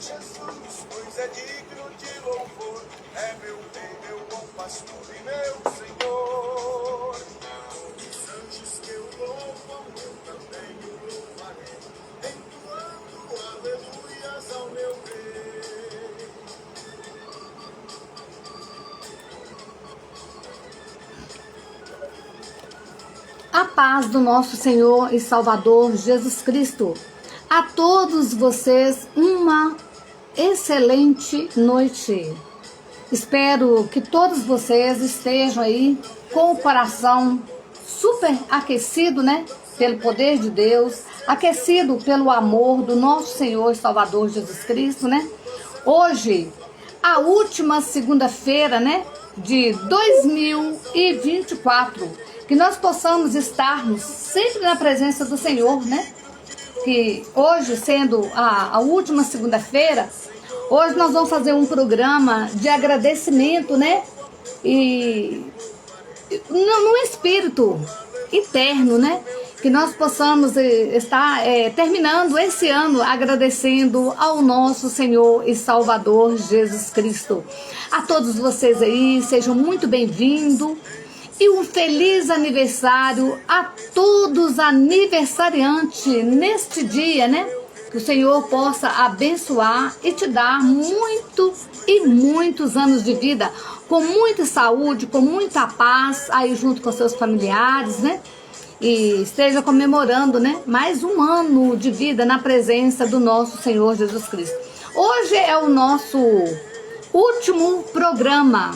Jesus, pois é digno de louvor, é meu rei, meu bom pastor e meu Senhor. Os anjos que eu louvam, eu também o louvarei, entoando aleluias ao meu rei. A paz do nosso Senhor e Salvador Jesus Cristo. A todos vocês, uma excelente noite. Espero que todos vocês estejam aí com o coração super aquecido, né? Pelo poder de Deus, aquecido pelo amor do nosso Senhor e Salvador Jesus Cristo, né? Hoje, a última segunda-feira, né? De 2024. Que nós possamos estarmos sempre na presença do Senhor, né? Que hoje, sendo a última segunda-feira, hoje nós vamos fazer um programa de agradecimento, né? E no espírito eterno, né? Que nós possamos estar terminando esse ano agradecendo ao nosso Senhor e Salvador Jesus Cristo. A todos vocês aí, sejam muito bem-vindos. E um feliz aniversário a todos aniversariantes neste dia, né? Que o Senhor possa abençoar e te dar muito e muitos anos de vida, com muita saúde, com muita paz, aí junto com seus familiares, né? E esteja comemorando, né? Mais um ano de vida na presença do nosso Senhor Jesus Cristo. Hoje é o nosso último programa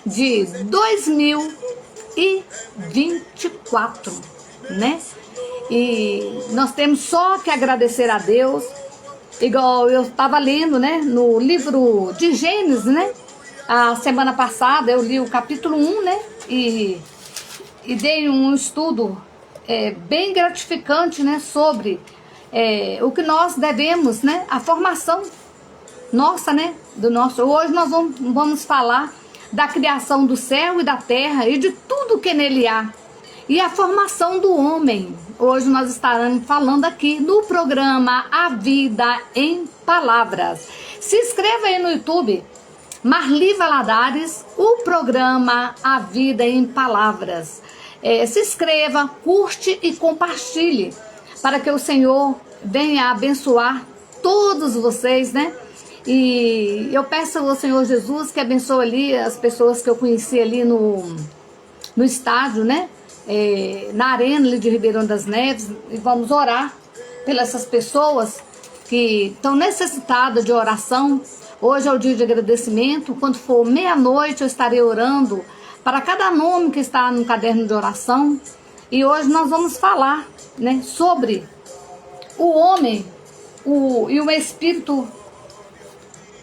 de 2024, né? E nós temos só que agradecer a Deus, igual eu estava lendo, né? No livro de Gênesis, né? A semana passada eu li o capítulo 1, né? E dei um estudo bem gratificante, né? Sobre o que nós devemos, né? A formação nossa, né? Hoje nós vamos falar da criação do céu e da terra e de tudo que nele há. E a formação do homem. Hoje nós estaremos falando aqui no programa A Vida em Palavras. Se inscreva aí no YouTube, Marli Valadares, o programa A Vida em Palavras. Se inscreva, curte e compartilhe, para que o Senhor venha abençoar todos vocês, né? E eu peço ao Senhor Jesus que abençoe ali as pessoas que eu conheci ali no estádio, né? Na arena ali de Ribeirão das Neves. E vamos orar pelas essas pessoas que estão necessitadas de oração. Hoje é o dia de agradecimento. Quando for meia-noite eu estarei orando para cada nome que está no caderno de oração. E hoje nós vamos falar, né, sobre o homem e o espírito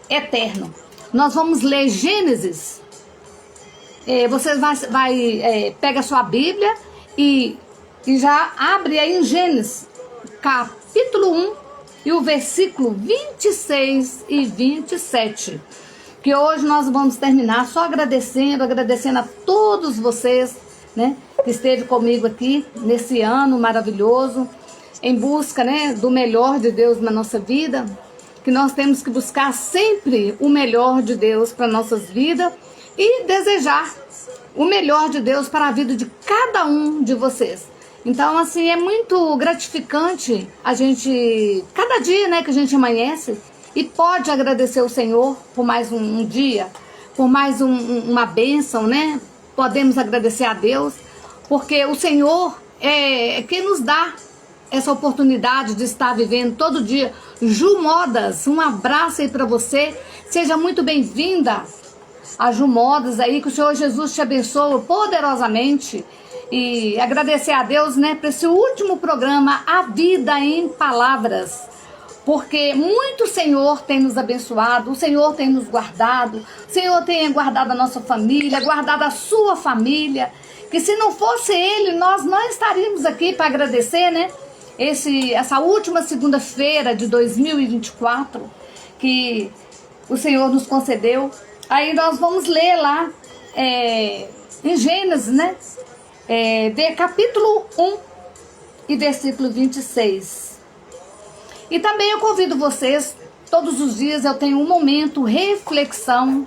eterno. Nós vamos ler Gênesis. Você pega a sua Bíblia e já abre aí em Gênesis, capítulo 1, e o versículo 26 e 27. Que hoje nós vamos terminar só agradecendo a todos vocês, né, que esteve comigo aqui nesse ano maravilhoso, em busca, né, do melhor de Deus na nossa vida. Que nós temos que buscar sempre o melhor de Deus para nossas vidas e desejar o melhor de Deus para a vida de cada um de vocês. Então, assim, é muito gratificante a gente, cada dia, né, que a gente amanhece e pode agradecer o Senhor por mais um dia, por mais uma bênção, né? Podemos agradecer a Deus, porque o Senhor é quem nos dá essa oportunidade de estar vivendo todo dia. Ju Modas, um abraço aí para você. Seja muito bem-vinda a Ju Modas aí, que o Senhor Jesus te abençoe poderosamente. E agradecer a Deus, né, para esse último programa, A Vida em Palavras. Porque muito o Senhor tem nos abençoado, o Senhor tem nos guardado, o Senhor tem guardado a nossa família, guardado a sua família. Que se não fosse Ele, nós não estaríamos aqui para agradecer, né? Essa última segunda-feira de 2024 que o Senhor nos concedeu. Aí nós vamos ler lá em Gênesis, né? Capítulo 1 e versículo 26. E também eu convido vocês Todos os dias eu tenho um momento reflexão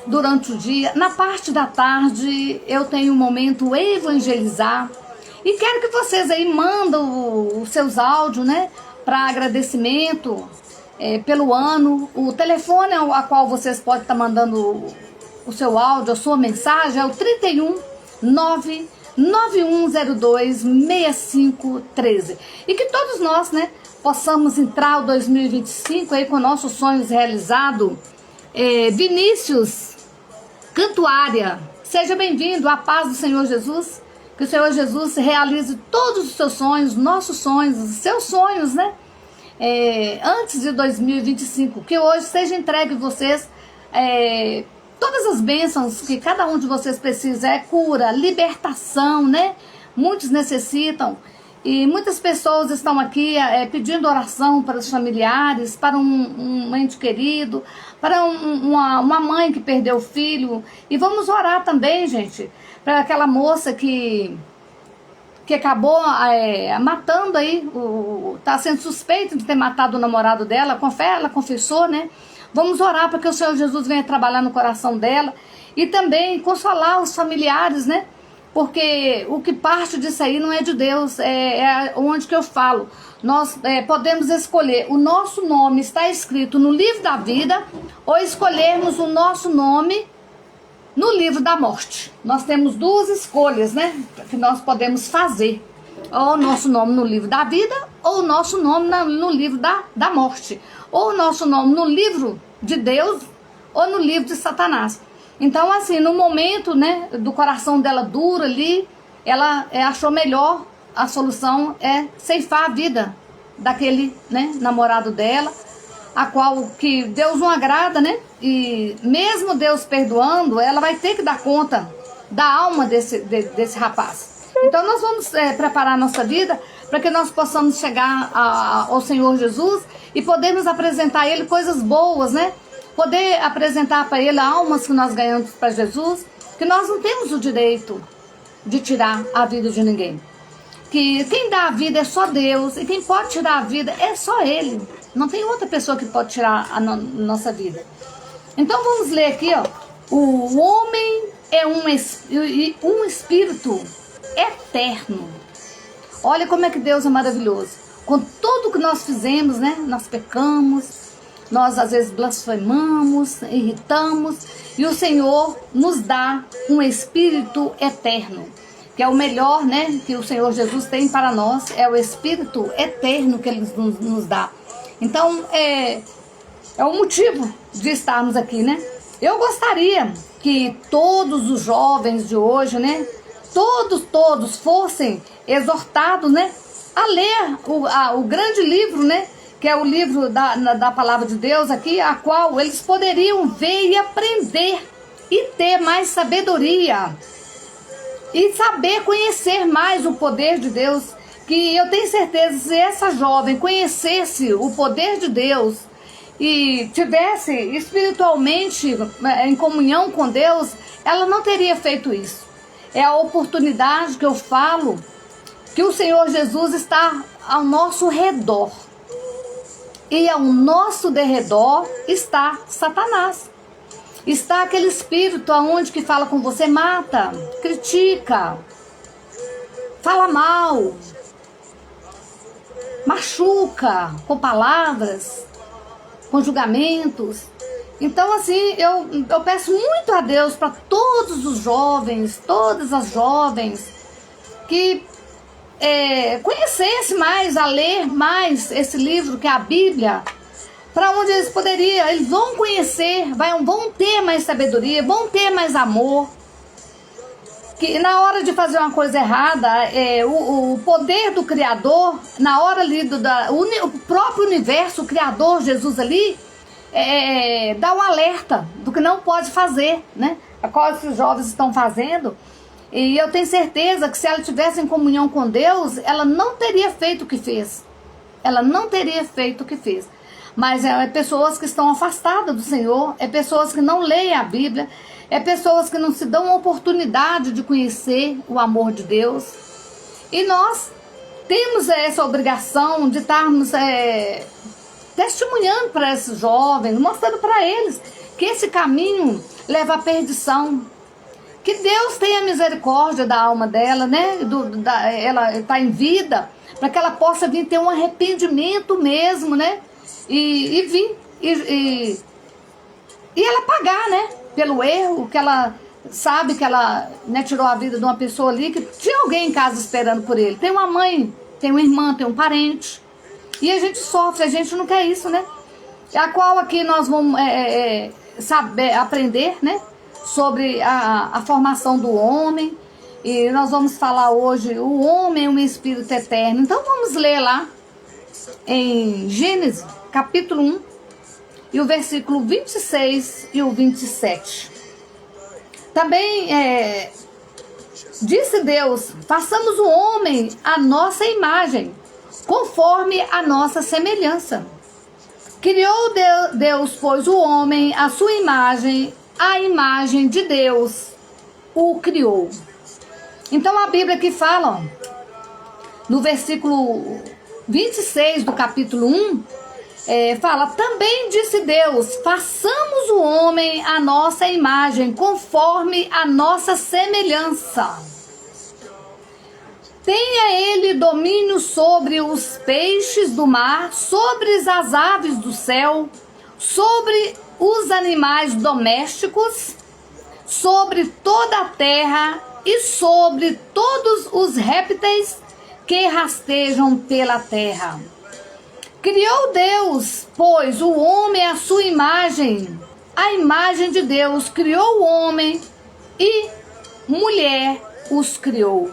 durante o dia. Na parte da tarde eu tenho um momento evangelizar. E quero que vocês aí mandem os seus áudios, né? Para agradecimento pelo ano. O telefone a qual vocês podem estar mandando o seu áudio, a sua mensagem é o 31 99102 6513. E que todos nós, né, possamos entrar o 2025 aí com nossos sonhos realizados. Vinícius Cantuária, seja bem-vindo, a paz do Senhor Jesus. Que o Senhor Jesus realize todos os seus sonhos, nossos sonhos, os seus sonhos, né? Antes de 2025, que hoje seja entregue a vocês todas as bênçãos que cada um de vocês precisa, cura, libertação, né? Muitos necessitam e muitas pessoas estão aqui pedindo oração para os familiares, para um ente querido, para uma mãe que perdeu o filho. E vamos orar também, gente, para aquela moça que acabou matando aí, tá sendo suspeita de ter matado o namorado dela, ela confessou, né? Vamos orar para que o Senhor Jesus venha trabalhar no coração dela e também consolar os familiares, né? Porque o que parte disso aí não é de Deus, é onde que eu falo. Nós podemos escolher, o nosso nome está escrito no livro da vida ou escolhermos o nosso nome no livro da morte. Nós temos duas escolhas, né, que nós podemos fazer. Ou o nosso nome no livro da vida, ou o nosso nome no livro da morte. Ou o nosso nome no livro de Deus, ou no livro de Satanás. Então, assim, no momento, né, do coração dela duro ali, ela achou melhor, a solução é ceifar a vida daquele, né, namorado dela, a qual que Deus não agrada, né? E mesmo Deus perdoando, ela vai ter que dar conta da alma desse rapaz. Então nós vamos preparar a nossa vida para que nós possamos chegar ao Senhor Jesus e podermos apresentar a Ele coisas boas, né? Poder apresentar para Ele almas que nós ganhamos para Jesus, que nós não temos o direito de tirar a vida de ninguém. Que quem dá a vida é só Deus e quem pode tirar a vida é só Ele. Não tem outra pessoa que pode tirar a nossa vida. Então vamos ler aqui, ó. O homem é um espírito eterno. Olha como é que Deus é maravilhoso. Com tudo que nós fizemos, né? Nós pecamos, nós às vezes blasfemamos, irritamos. E o Senhor nos dá um espírito eterno. Que é o melhor, né? Que o Senhor Jesus tem para nós. É o espírito eterno que Ele nos dá. Então, é o motivo de estarmos aqui, né? Eu gostaria que todos os jovens de hoje, né? Todos fossem exortados, né? A ler o grande livro, né? Que é o livro da palavra de Deus aqui, a qual eles poderiam ver e aprender e ter mais sabedoria. E saber conhecer mais o poder de Deus. Que eu tenho certeza, se essa jovem conhecesse o poder de Deus e tivesse espiritualmente em comunhão com Deus, ela não teria feito isso. É a oportunidade que eu falo, que o Senhor Jesus está ao nosso redor. E ao nosso derredor está Satanás. Está aquele espírito aonde que fala com você, mata, critica, fala mal, machuca com palavras, com julgamentos. Então, assim, eu peço muito a Deus para todos os jovens, todas as jovens, que conhecessem mais, a ler mais esse livro que é a Bíblia, para onde eles vão conhecer, vão ter mais sabedoria, vão ter mais amor. Que na hora de fazer uma coisa errada, o poder do Criador, na hora ali o próprio universo, o Criador, Jesus ali, dá um alerta do que não pode fazer, né? A qual esses jovens estão fazendo. E eu tenho certeza que se ela tivesse em comunhão com Deus, ela não teria feito o que fez. Ela não teria feito o que fez. Mas é pessoas que estão afastadas do Senhor, é pessoas que não leem a Bíblia, é pessoas que não se dão a oportunidade de conhecer o amor de Deus. E nós temos essa obrigação de estarmos testemunhando para esses jovens, mostrando para eles que esse caminho leva à perdição. Que Deus tenha misericórdia da alma dela, né? Ela está em vida, para que ela possa vir ter um arrependimento mesmo, né? E vir e ela pagar, né? Pelo erro que ela sabe que ela, né, tirou a vida de uma pessoa ali, que tinha alguém em casa esperando por ele. Tem uma mãe, tem uma irmã, tem um parente. E a gente sofre, a gente não quer isso, né? A qual aqui nós vamos saber, aprender, né? Sobre a formação do homem. E nós vamos falar hoje, o homem é um espírito eterno. Então vamos ler lá em Gênesis, capítulo 1, e o versículo 26 e o 27. Também disse Deus: façamos o homem à nossa imagem, conforme a nossa semelhança. Criou Deus, pois, o homem à sua imagem, a imagem de Deus o criou. Então a Bíblia aqui fala, ó, no versículo 26 do capítulo 1, fala: também disse Deus, façamos o homem à nossa imagem, conforme a nossa semelhança. Tenha ele domínio sobre os peixes do mar, sobre as aves do céu, sobre os animais domésticos, sobre toda a terra e sobre todos os répteis que rastejam pela terra. Criou Deus, pois, o homem à sua imagem, a imagem de Deus criou o homem e mulher os criou.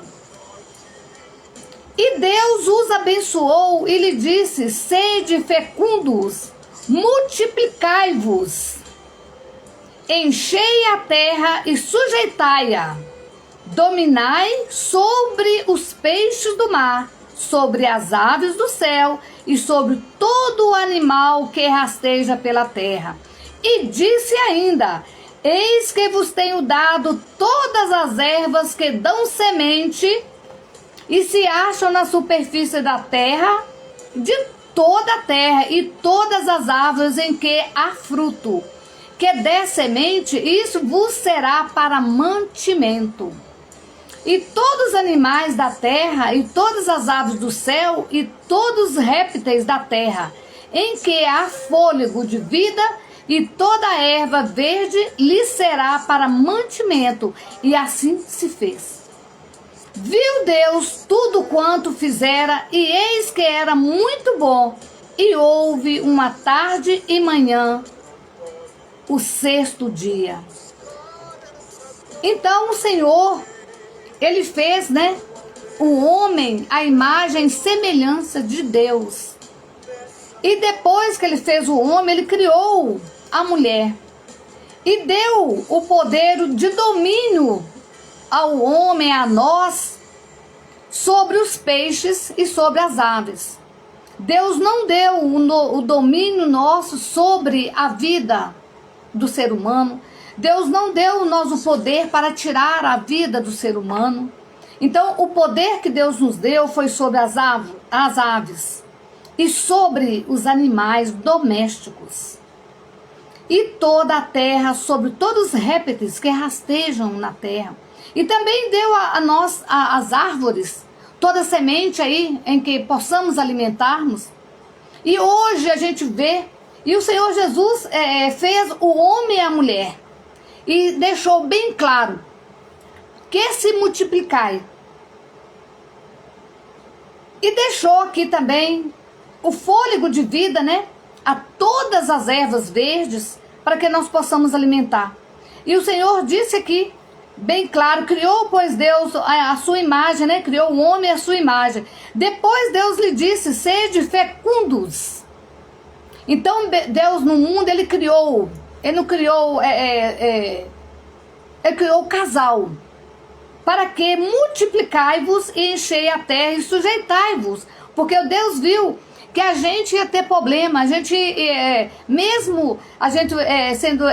E Deus os abençoou e lhe disse: sede fecundos, multiplicai-vos, enchei a terra e sujeitai-a, dominai sobre os peixes do mar, sobre as aves do céu e sobre todo o animal que rasteja pela terra. E disse ainda: eis que vos tenho dado todas as ervas que dão semente e se acham na superfície da terra, de toda a terra, e todas as árvores em que há fruto, que dê semente, isso vos será para mantimento. E todos os animais da terra, e todas as aves do céu, e todos os répteis da terra, em que há fôlego de vida, e toda a erva verde lhe será para mantimento. E assim se fez. Viu Deus tudo quanto fizera, e eis que era muito bom. E houve uma tarde e manhã, o sexto dia. Então o Senhor, Ele fez, né, o homem à imagem e semelhança de Deus. E depois que Ele fez o homem, Ele criou a mulher. E deu o poder de domínio ao homem, a nós, sobre os peixes e sobre as aves. Deus não deu o domínio nosso sobre a vida do ser humano. Deus não deu nós o poder para tirar a vida do ser humano. Então, o poder que Deus nos deu foi sobre as aves e sobre os animais domésticos. E toda a terra, sobre todos os répteis que rastejam na terra. E também deu a nós as árvores, toda semente aí em que possamos alimentarmos. E hoje a gente vê, e o Senhor Jesus fez o homem e a mulher. E deixou bem claro que se multiplicai. E deixou aqui também o fôlego de vida, né? A todas as ervas verdes, para que nós possamos alimentar. E o Senhor disse aqui, bem claro, criou, pois Deus a sua imagem, né? Criou o homem à sua imagem. Depois Deus lhe disse: sede fecundos. Então Deus no mundo, Ele criou, Ele não criou, Ele criou o casal. Para que multiplicai-vos e enchei a terra e sujeitai-vos. Porque Deus viu que a gente ia ter problema, a gente, mesmo a gente sendo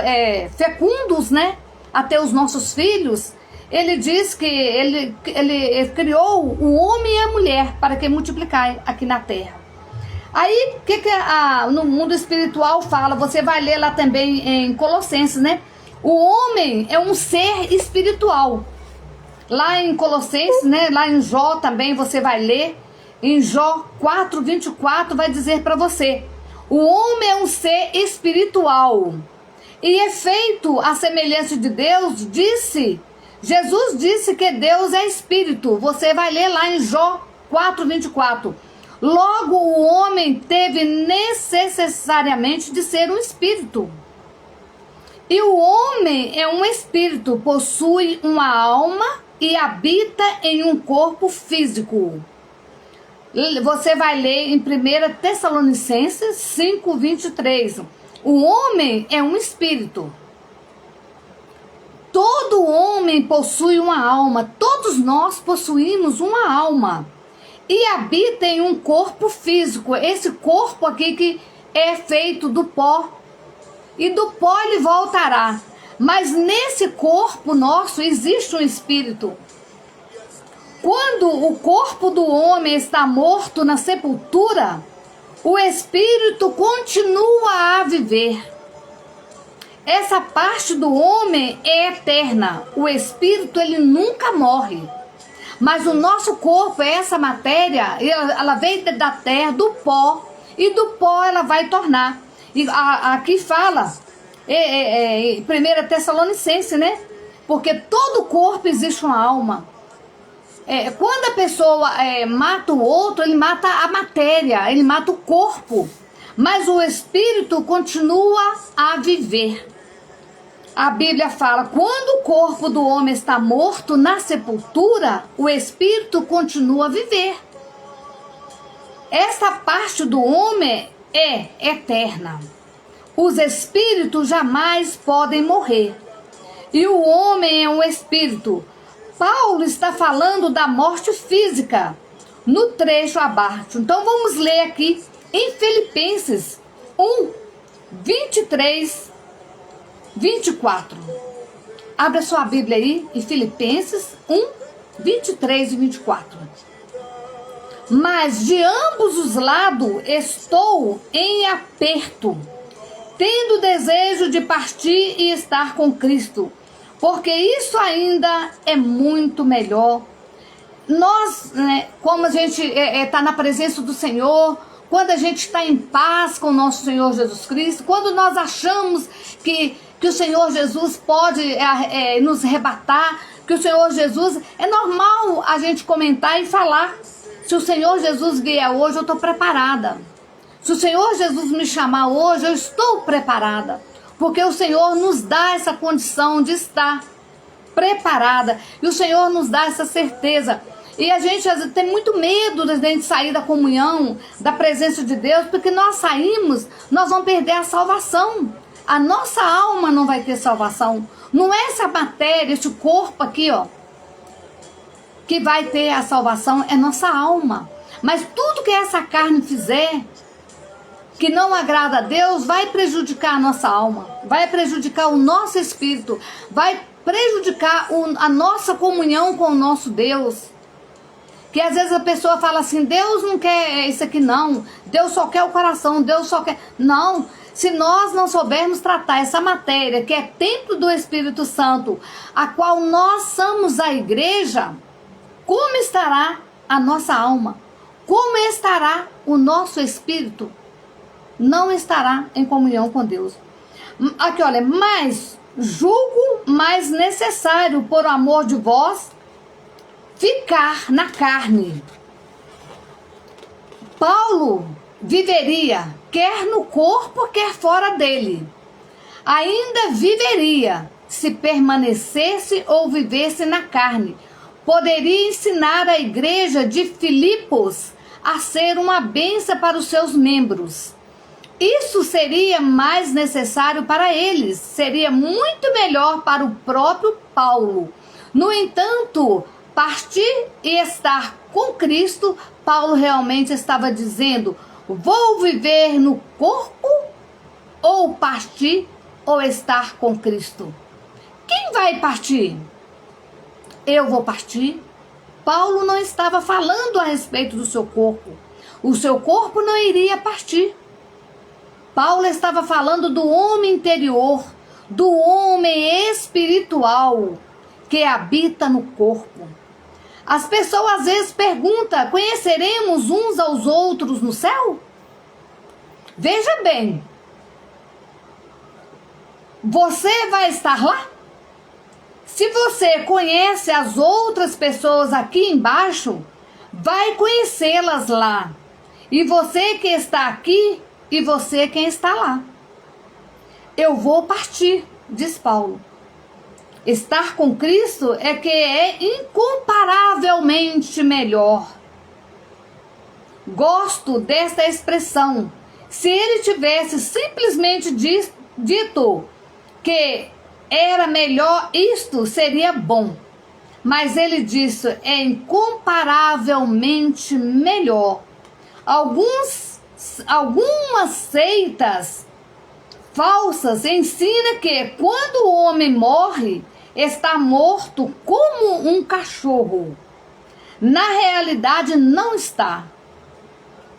fecundos, né? Até os nossos filhos, Ele diz que ele criou o homem e a mulher para que multiplicai aqui na terra. Aí, o que no mundo espiritual fala? Você vai ler lá também em Colossenses, né? O homem é um ser espiritual. Lá em Colossenses, né? Lá em Jó também você vai ler. Em Jó 4:24 vai dizer para você: o homem é um ser espiritual e é feito à semelhança de Deus. Jesus disse que Deus é espírito. Você vai ler lá em Jó 4:24. Logo, o homem teve necessariamente de ser um espírito. E o homem é um espírito, possui uma alma e habita em um corpo físico. Você vai ler em 1 Tessalonicenses 5:23. O homem é um espírito. Todo homem possui uma alma. Todos nós possuímos uma alma. E habita em um corpo físico. Esse corpo aqui que é feito do pó. E do pó ele voltará. Mas nesse corpo nosso existe um espírito. Quando o corpo do homem está morto na sepultura, o espírito continua a viver. Essa parte do homem é eterna. O espírito ele nunca morre. Mas o nosso corpo, essa matéria, ela veio da terra, do pó, e do pó ela vai tornar. E aqui fala, 1 Tessalonicenses, né? Porque todo corpo existe uma alma. Quando a pessoa mata o outro, ele mata a matéria, ele mata o corpo. Mas o espírito continua a viver. A Bíblia fala, quando o corpo do homem está morto na sepultura, o espírito continua a viver. Essa parte do homem é eterna. Os espíritos jamais podem morrer. E o homem é um espírito. Paulo está falando da morte física no trecho abaixo. Então vamos ler aqui em Filipenses 1:23, 24. Abra sua Bíblia aí em Filipenses 1:23 e 24. Mas de ambos os lados estou em aperto, tendo desejo de partir e estar com Cristo, porque isso ainda é muito melhor. Nós, né, como a gente está na presença do Senhor, quando a gente está em paz com o nosso Senhor Jesus Cristo, quando nós achamos que o Senhor Jesus pode nos arrebatar, que o Senhor Jesus, é normal a gente comentar e falar, se o Senhor Jesus vier hoje, eu estou preparada. Se o Senhor Jesus me chamar hoje, eu estou preparada. Porque o Senhor nos dá essa condição de estar preparada. E o Senhor nos dá essa certeza. E a gente tem muito medo de a gente sair da comunhão, da presença de Deus, porque nós saímos, nós vamos perder a salvação. A nossa alma não vai ter salvação. Não é essa matéria, esse corpo aqui, ó, que vai ter a salvação, é nossa alma. Mas tudo que essa carne fizer, que não agrada a Deus, vai prejudicar a nossa alma, vai prejudicar o nosso espírito, vai prejudicar a nossa comunhão com o nosso Deus. Que às vezes a pessoa fala assim, Deus não quer isso aqui não, Deus só quer o coração, Deus só quer... Não, se nós não soubermos tratar essa matéria, que é templo do Espírito Santo, a qual nós somos a igreja, como estará a nossa alma? Como estará o nosso espírito? Não estará em comunhão com Deus. Aqui, olha, mas julgo mais necessário, por amor de vós, ficar na carne. Paulo viveria, quer no corpo, quer fora dele. Ainda viveria, se permanecesse ou vivesse na carne. Poderia ensinar a igreja de Filipos a ser uma bênção para os seus membros. Isso seria mais necessário para eles, seria muito melhor para o próprio Paulo. No entanto, partir e estar com Cristo, Paulo realmente estava dizendo, vou viver no corpo, ou partir, ou estar com Cristo. Quem vai partir? Eu vou partir. Paulo não estava falando a respeito do seu corpo. o seu corpo não iria partir. Paulo estava falando do homem interior, do homem espiritual que habita no corpo. As pessoas às vezes perguntam: conheceremos uns aos outros no céu? Veja bem, você vai estar lá? Se você conhece as outras pessoas aqui embaixo, vai conhecê-las lá. E você que está aqui, e você quem está lá. Eu vou partir, diz Paulo. Estar com Cristo é que é incomparavelmente melhor. Gosto desta expressão. Se ele tivesse simplesmente dito que era melhor, isto seria bom. Mas ele disse, é incomparavelmente melhor. Algumas seitas falsas ensinam que quando o homem morre, está morto como um cachorro. Na realidade não está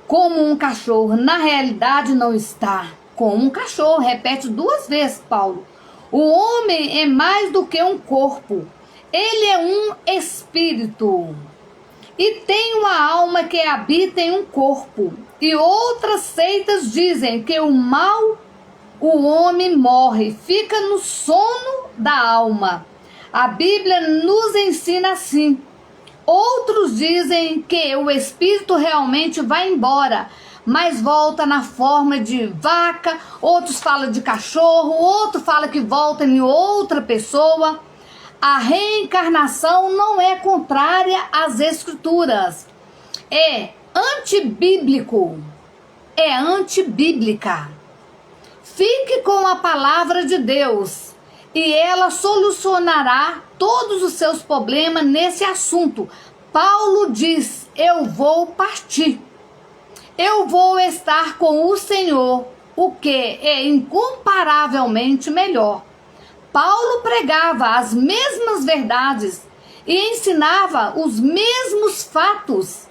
como um cachorro. Na realidade não está como um cachorro. Repete 2 vezes, Paulo. O homem é mais do que um corpo. Ele é um espírito. E tem uma alma que habita em um corpo. E outras seitas dizem que o homem morre, fica no sono da alma. A Bíblia nos ensina assim. Outros dizem que o espírito realmente vai embora, mas volta na forma de vaca. Outros falam de cachorro, outro fala que volta em outra pessoa. A reencarnação não é contrária às escrituras. É antibíblico. É antibíblica. Fique com a palavra de Deus e ela solucionará todos os seus problemas nesse assunto. Paulo diz, eu vou partir. Eu vou estar com o Senhor, o que é incomparavelmente melhor. Paulo pregava as mesmas verdades e ensinava os mesmos fatos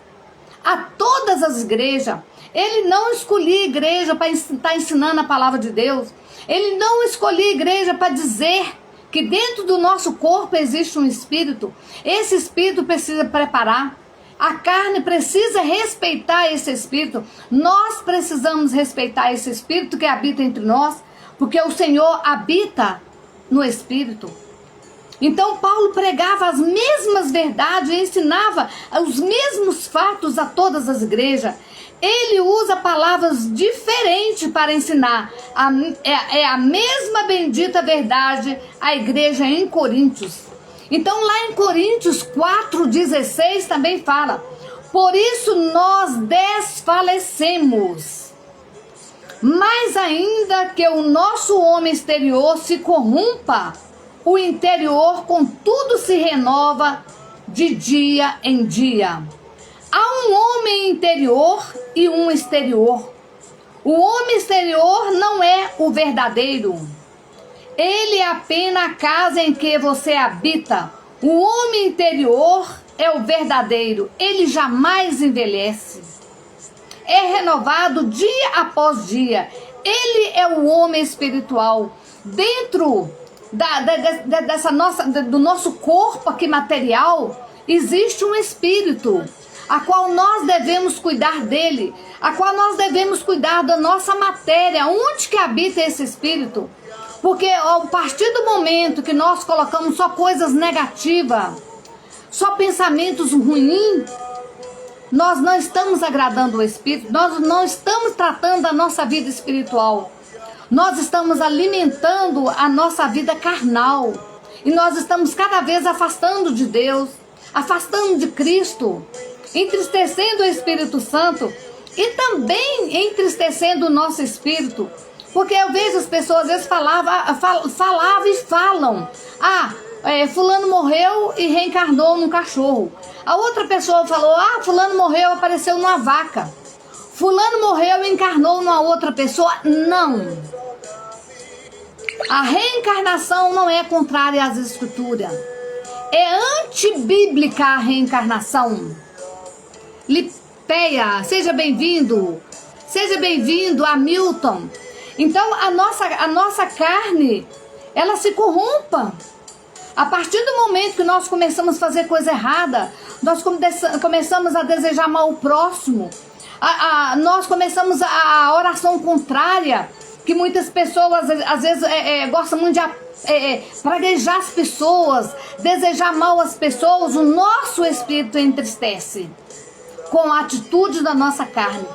a todas as igrejas. Ele não escolhia igreja para estar ensinando a palavra de Deus. Ele não escolhia igreja para dizer que dentro do nosso corpo existe um espírito. Esse espírito precisa preparar. A carne precisa respeitar esse espírito. Nós precisamos respeitar esse espírito que habita entre nós, porque o Senhor habita no espírito. Então Paulo pregava as mesmas verdades e ensinava os mesmos fatos a todas as igrejas. Ele usa palavras diferentes para ensinar. É a mesma bendita verdade à igreja em Coríntios. Então lá em Coríntios 4,16 também fala: por isso nós desfalecemos. Mas ainda que o nosso homem exterior se corrompa, o interior contudo se renova de dia em dia. Há um homem interior e um exterior. O homem exterior não é o verdadeiro. Ele é apenas a casa em que você habita. O homem interior é o verdadeiro. Ele jamais envelhece. É renovado dia após dia. Ele é o homem espiritual. Dentro do nosso corpo aqui material, existe um espírito, a qual nós devemos cuidar dele, a qual nós devemos cuidar da nossa matéria. Onde que habita esse espírito? Porque a partir do momento que nós colocamos só coisas negativas, só pensamentos ruins, nós não estamos agradando o espírito, nós não estamos tratando a nossa vida espiritual. Nós estamos alimentando a nossa vida carnal. E nós estamos cada vez afastando de Deus, afastando de Cristo, entristecendo o Espírito Santo e também entristecendo o nosso espírito. Porque eu vejo as pessoas às vezes falavam e falam: fulano morreu e reencarnou num cachorro. A outra pessoa falou: fulano morreu e apareceu numa vaca. Fulano morreu e encarnou numa outra pessoa. Não. A reencarnação não é contrária às escrituras. É antibíblica a reencarnação. Teia, seja bem-vindo. Seja bem-vindo, Hamilton. Então, a nossa carne, ela se corrompa. A partir do momento que nós começamos a fazer coisa errada, nós começamos a desejar mal ao próximo, nós começamos a oração contrária, que muitas pessoas, às vezes, gostam muito de praguejar as pessoas, desejar mal às pessoas. O nosso espírito entristece com a atitude da nossa carne.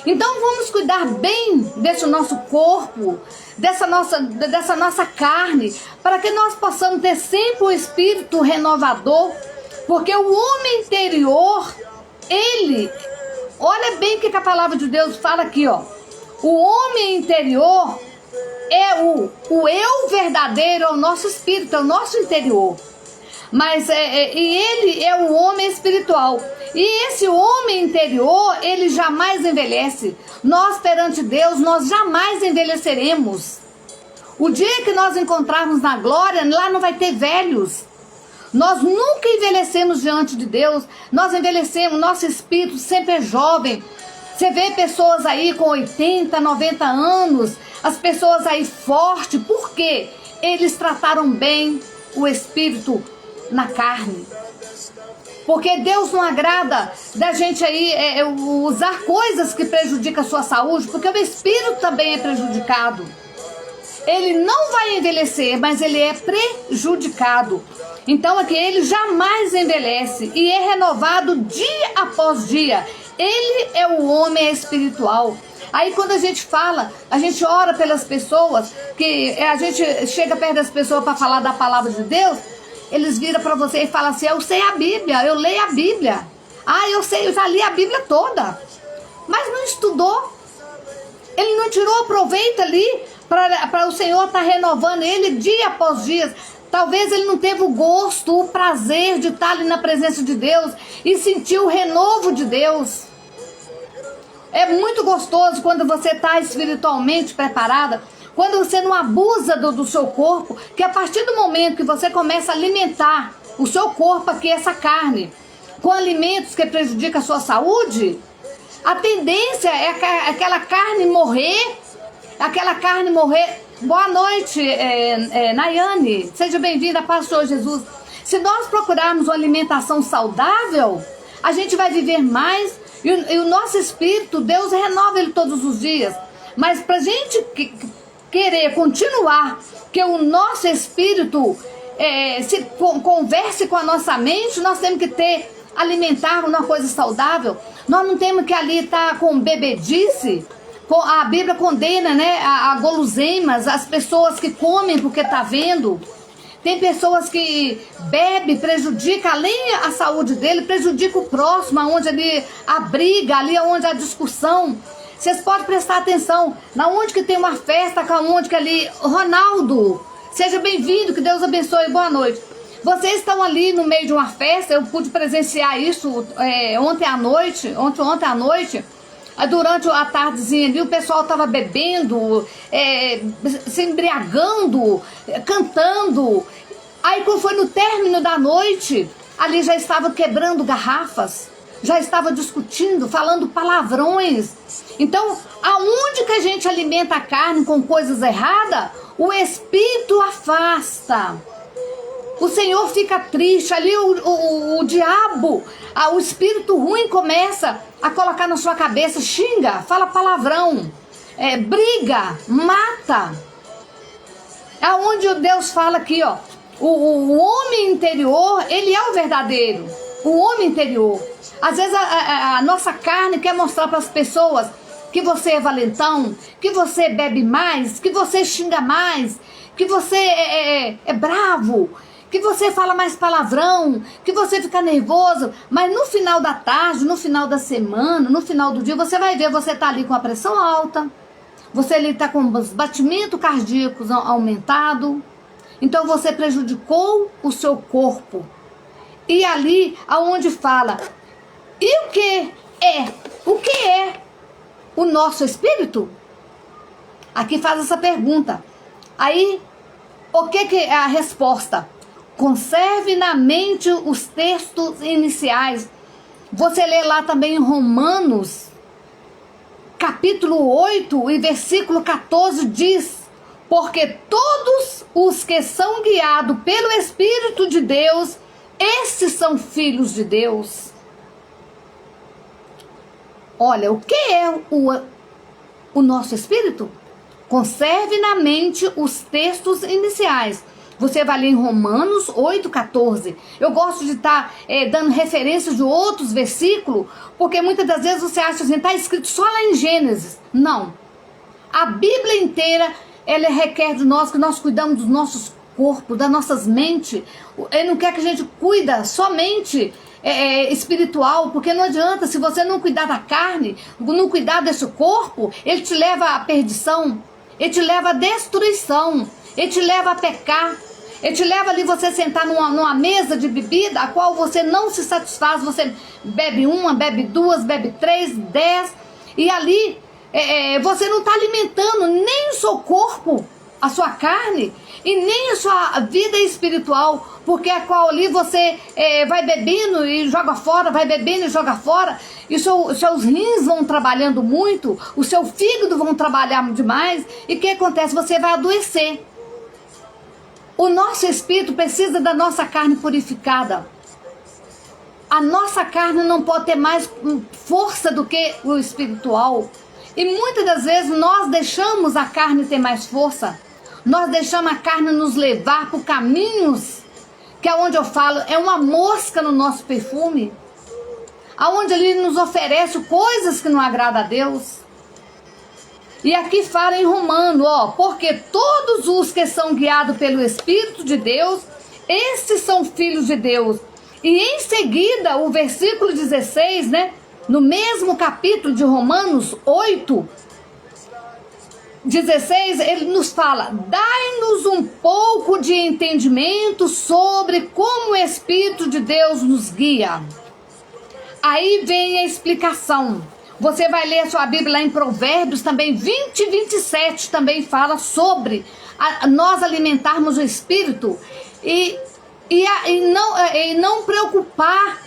Então vamos cuidar bem desse nosso corpo, dessa nossa carne, para que nós possamos ter sempre o espírito renovador, porque o homem interior, olha bem o que a palavra de Deus fala aqui, ó. O homem interior é o eu verdadeiro, é o nosso espírito, é o nosso interior. Mas e ele é o homem espiritual. E esse homem interior, ele jamais envelhece. Nós perante Deus, nós jamais envelheceremos. O dia que nós encontrarmos na glória, lá não vai ter velhos. Nós nunca envelhecemos diante de Deus. Nós envelhecemos, nosso espírito sempre é jovem. Você vê pessoas aí com 80, 90 anos, as pessoas aí fortes. Por quê? Eles trataram bem o espírito na carne. Porque Deus não agrada da gente aí usar coisas que prejudicam a sua saúde, porque o espírito também é prejudicado. Ele não vai envelhecer, mas ele é prejudicado. Então aqui ele jamais envelhece e é renovado dia após dia. Ele é o homem espiritual. Aí quando a gente fala, a gente ora pelas pessoas, que a gente chega perto das pessoas para falar da palavra de Deus, eles viram para você e falam assim: eu sei a Bíblia, eu leio a Bíblia. Ah, eu sei, eu já li a Bíblia toda. Mas não estudou. Ele não tirou proveito ali para o Senhor estar renovando ele dia após dia. Talvez ele não teve o gosto, o prazer de estar ali na presença de Deus e sentir o renovo de Deus. É muito gostoso quando você está espiritualmente preparada, quando você não abusa do seu corpo, que a partir do momento que você começa a alimentar o seu corpo, aqui essa carne, com alimentos que prejudicam a sua saúde, a tendência é aquela carne morrer, Boa noite, Nayane, seja bem-vinda, pastor Jesus. Se nós procurarmos uma alimentação saudável, a gente vai viver mais, e o nosso espírito, Deus renova ele todos os dias. Mas para a gente querer continuar, que o nosso espírito converse com a nossa mente, nós temos que alimentar uma coisa saudável. Nós não temos que ali estar com bebedice. A Bíblia condena, né, a guloseimas, as pessoas que comem porque está vendo. Tem pessoas que bebem, prejudica, além a saúde dele, prejudica o próximo, onde ali a briga, ali onde a discussão. Vocês podem prestar atenção, na onde que tem uma festa, onde que ali, Ronaldo, seja bem-vindo, que Deus abençoe, boa noite. Vocês estão ali no meio de uma festa, eu pude presenciar isso ontem à noite, durante a tardezinha ali, o pessoal estava bebendo, se embriagando, cantando. Aí quando foi no término da noite, ali já estava quebrando garrafas, já estava discutindo, falando palavrões. Então, aonde que a gente alimenta a carne com coisas erradas, o espírito afasta. O Senhor fica triste, ali o diabo, o espírito ruim começa a colocar na sua cabeça, xinga, fala palavrão, briga, mata. Aonde Deus fala aqui, ó, o homem interior, ele é o verdadeiro, o homem interior. Às vezes a nossa carne quer mostrar para as pessoas que você é valentão, que você bebe mais, que você xinga mais, que você é bravo, que você fala mais palavrão, que você fica nervoso, mas no final da tarde, no final da semana, no final do dia, você vai ver, você tá ali com a pressão alta, você ali tá com os batimentos cardíacos aumentados, então você prejudicou o seu corpo. E ali, aonde fala, e o que é o nosso espírito? Aqui faz essa pergunta. Aí, o que é a resposta? Conserve na mente os textos iniciais. Você lê lá também em Romanos, capítulo 8 e versículo 14 diz: porque todos os que são guiados pelo Espírito de Deus, esses são filhos de Deus. Olha, o que é o nosso espírito? Conserve na mente os textos iniciais. Você vai ler em Romanos 8,14. Eu gosto de estar dando referências de outros versículos, porque muitas das vezes você acha assim, está escrito só lá em Gênesis. Não. A Bíblia inteira, ela requer de nós que nós cuidamos dos nossos corpos, das nossas mentes. Ele não quer que a gente cuida somente espiritual, porque não adianta, se você não cuidar da carne, não cuidar desse corpo, ele te leva à perdição, ele te leva à destruição, ele te leva a pecar. Ele te leva ali você sentar numa mesa de bebida, a qual você não se satisfaz. Você bebe uma, bebe duas, bebe três, 10. E ali você não está alimentando nem o seu corpo, a sua carne, e nem a sua vida espiritual. Porque a qual ali você vai bebendo e joga fora, vai bebendo e joga fora. E seus rins vão trabalhando muito, o seu fígado vão trabalhar demais. E o que acontece? Você vai adoecer. O nosso espírito precisa da nossa carne purificada. A nossa carne não pode ter mais força do que o espiritual. E muitas das vezes nós deixamos a carne ter mais força. Nós deixamos a carne nos levar por caminhos que é onde eu falo, é uma mosca no nosso perfume. Aonde ele nos oferece coisas que não agradam a Deus. E aqui fala em Romano, porque todos os que são guiados pelo Espírito de Deus, esses são filhos de Deus. E em seguida, o versículo 16, né, no mesmo capítulo de Romanos 8, 16, ele nos fala: dai-nos um pouco de entendimento sobre como o Espírito de Deus nos guia. Aí vem a explicação. Você vai ler a sua Bíblia lá em Provérbios também, 20 e 27, também fala sobre nós alimentarmos o Espírito e não preocupar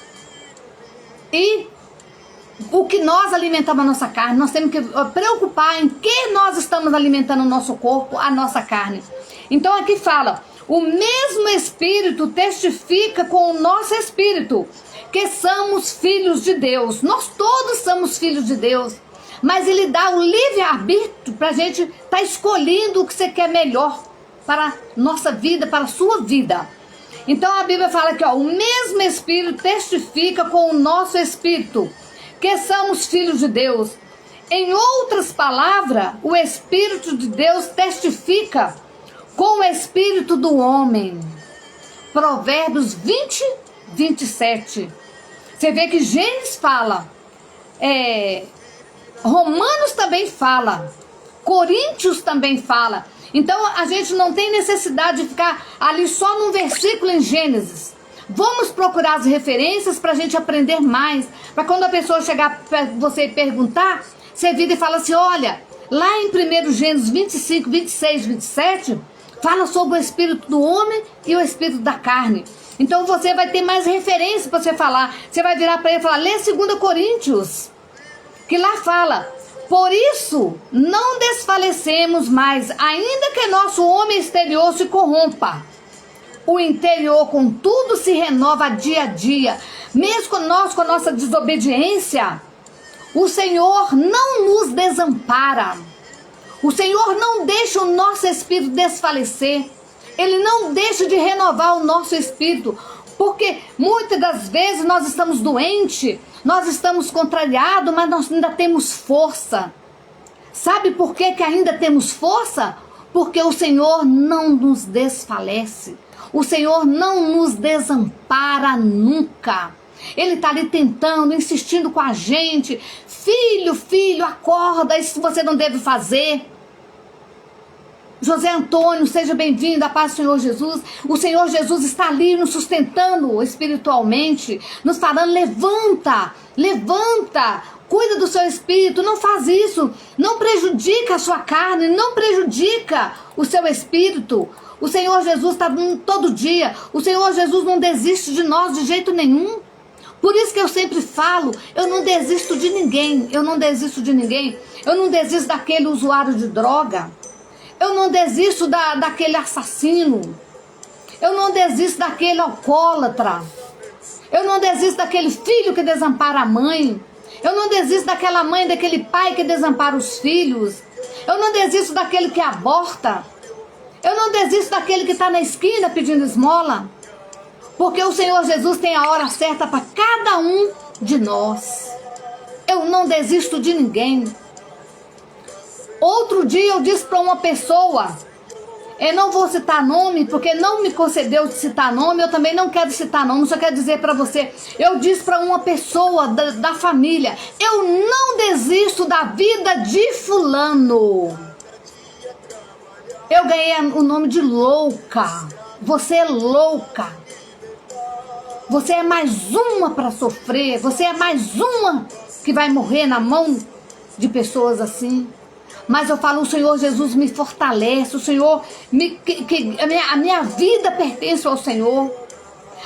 o que nós alimentamos a nossa carne. Nós temos que preocupar em que nós estamos alimentando o nosso corpo, a nossa carne. Então aqui fala: o mesmo Espírito testifica com o nosso Espírito que somos filhos de Deus. Nós todos somos filhos de Deus, mas ele dá o livre-arbítrio para a gente estar escolhendo o que você quer melhor para a nossa vida, para a sua vida. Então a Bíblia fala que o mesmo Espírito testifica com o nosso Espírito que somos filhos de Deus. Em outras palavras, o Espírito de Deus testifica com o Espírito do homem. Provérbios 20, 27. Você vê que Gênesis fala, Romanos também fala, Coríntios também fala. Então a gente não tem necessidade de ficar ali só num versículo em Gênesis. Vamos procurar as referências para a gente aprender mais. Para quando a pessoa chegar para você e perguntar, você vira e fala assim: olha, lá em 1 Gênesis 25, 26, 27, fala sobre o espírito do homem e o espírito da carne. Então você vai ter mais referência para você falar. Você vai virar para ele e falar: lê 2 Coríntios, que lá fala: por isso não desfalecemos mais, ainda que nosso homem exterior se corrompa. O interior, contudo, se renova dia a dia. Mesmo com a nossa desobediência, o Senhor não nos desampara. O Senhor não deixa o nosso espírito desfalecer. Ele não deixa de renovar o nosso espírito. Porque muitas das vezes nós estamos doentes, nós estamos contrariados, mas nós ainda temos força. Sabe por que ainda temos força? Porque o Senhor não nos desfalece. O Senhor não nos desampara nunca. Ele está ali tentando, insistindo com a gente. Filho, acorda, isso você não deve fazer. José Antônio, seja bem-vindo, a paz do Senhor Jesus. O Senhor Jesus está ali nos sustentando espiritualmente, nos falando: levanta, cuida do seu espírito, não faz isso, não prejudica a sua carne, não prejudica o seu espírito. O Senhor Jesus está todo dia, o Senhor Jesus não desiste de nós de jeito nenhum. Por isso que eu sempre falo, eu não desisto de ninguém, eu não desisto de ninguém. Eu não desisto daquele usuário de droga. Eu não desisto daquele assassino. Eu não desisto daquele alcoólatra. Eu não desisto daquele filho que desampara a mãe. Eu não desisto daquela mãe, daquele pai que desampara os filhos. Eu não desisto daquele que aborta. Eu não desisto daquele que está na esquina pedindo esmola. Porque o Senhor Jesus tem a hora certa para cada um de nós. Eu não desisto de ninguém. Outro dia eu disse para uma pessoa, eu não vou citar nome, porque não me concedeu de citar nome, eu também não quero citar nome, só quero dizer para você, eu disse para uma pessoa da família, eu não desisto da vida de fulano. Eu ganhei o nome de louca. Você é louca. Você é mais uma para sofrer, você é mais uma que vai morrer na mão de pessoas assim. Mas eu falo, o Senhor Jesus me fortalece, o Senhor, a minha vida pertence ao Senhor.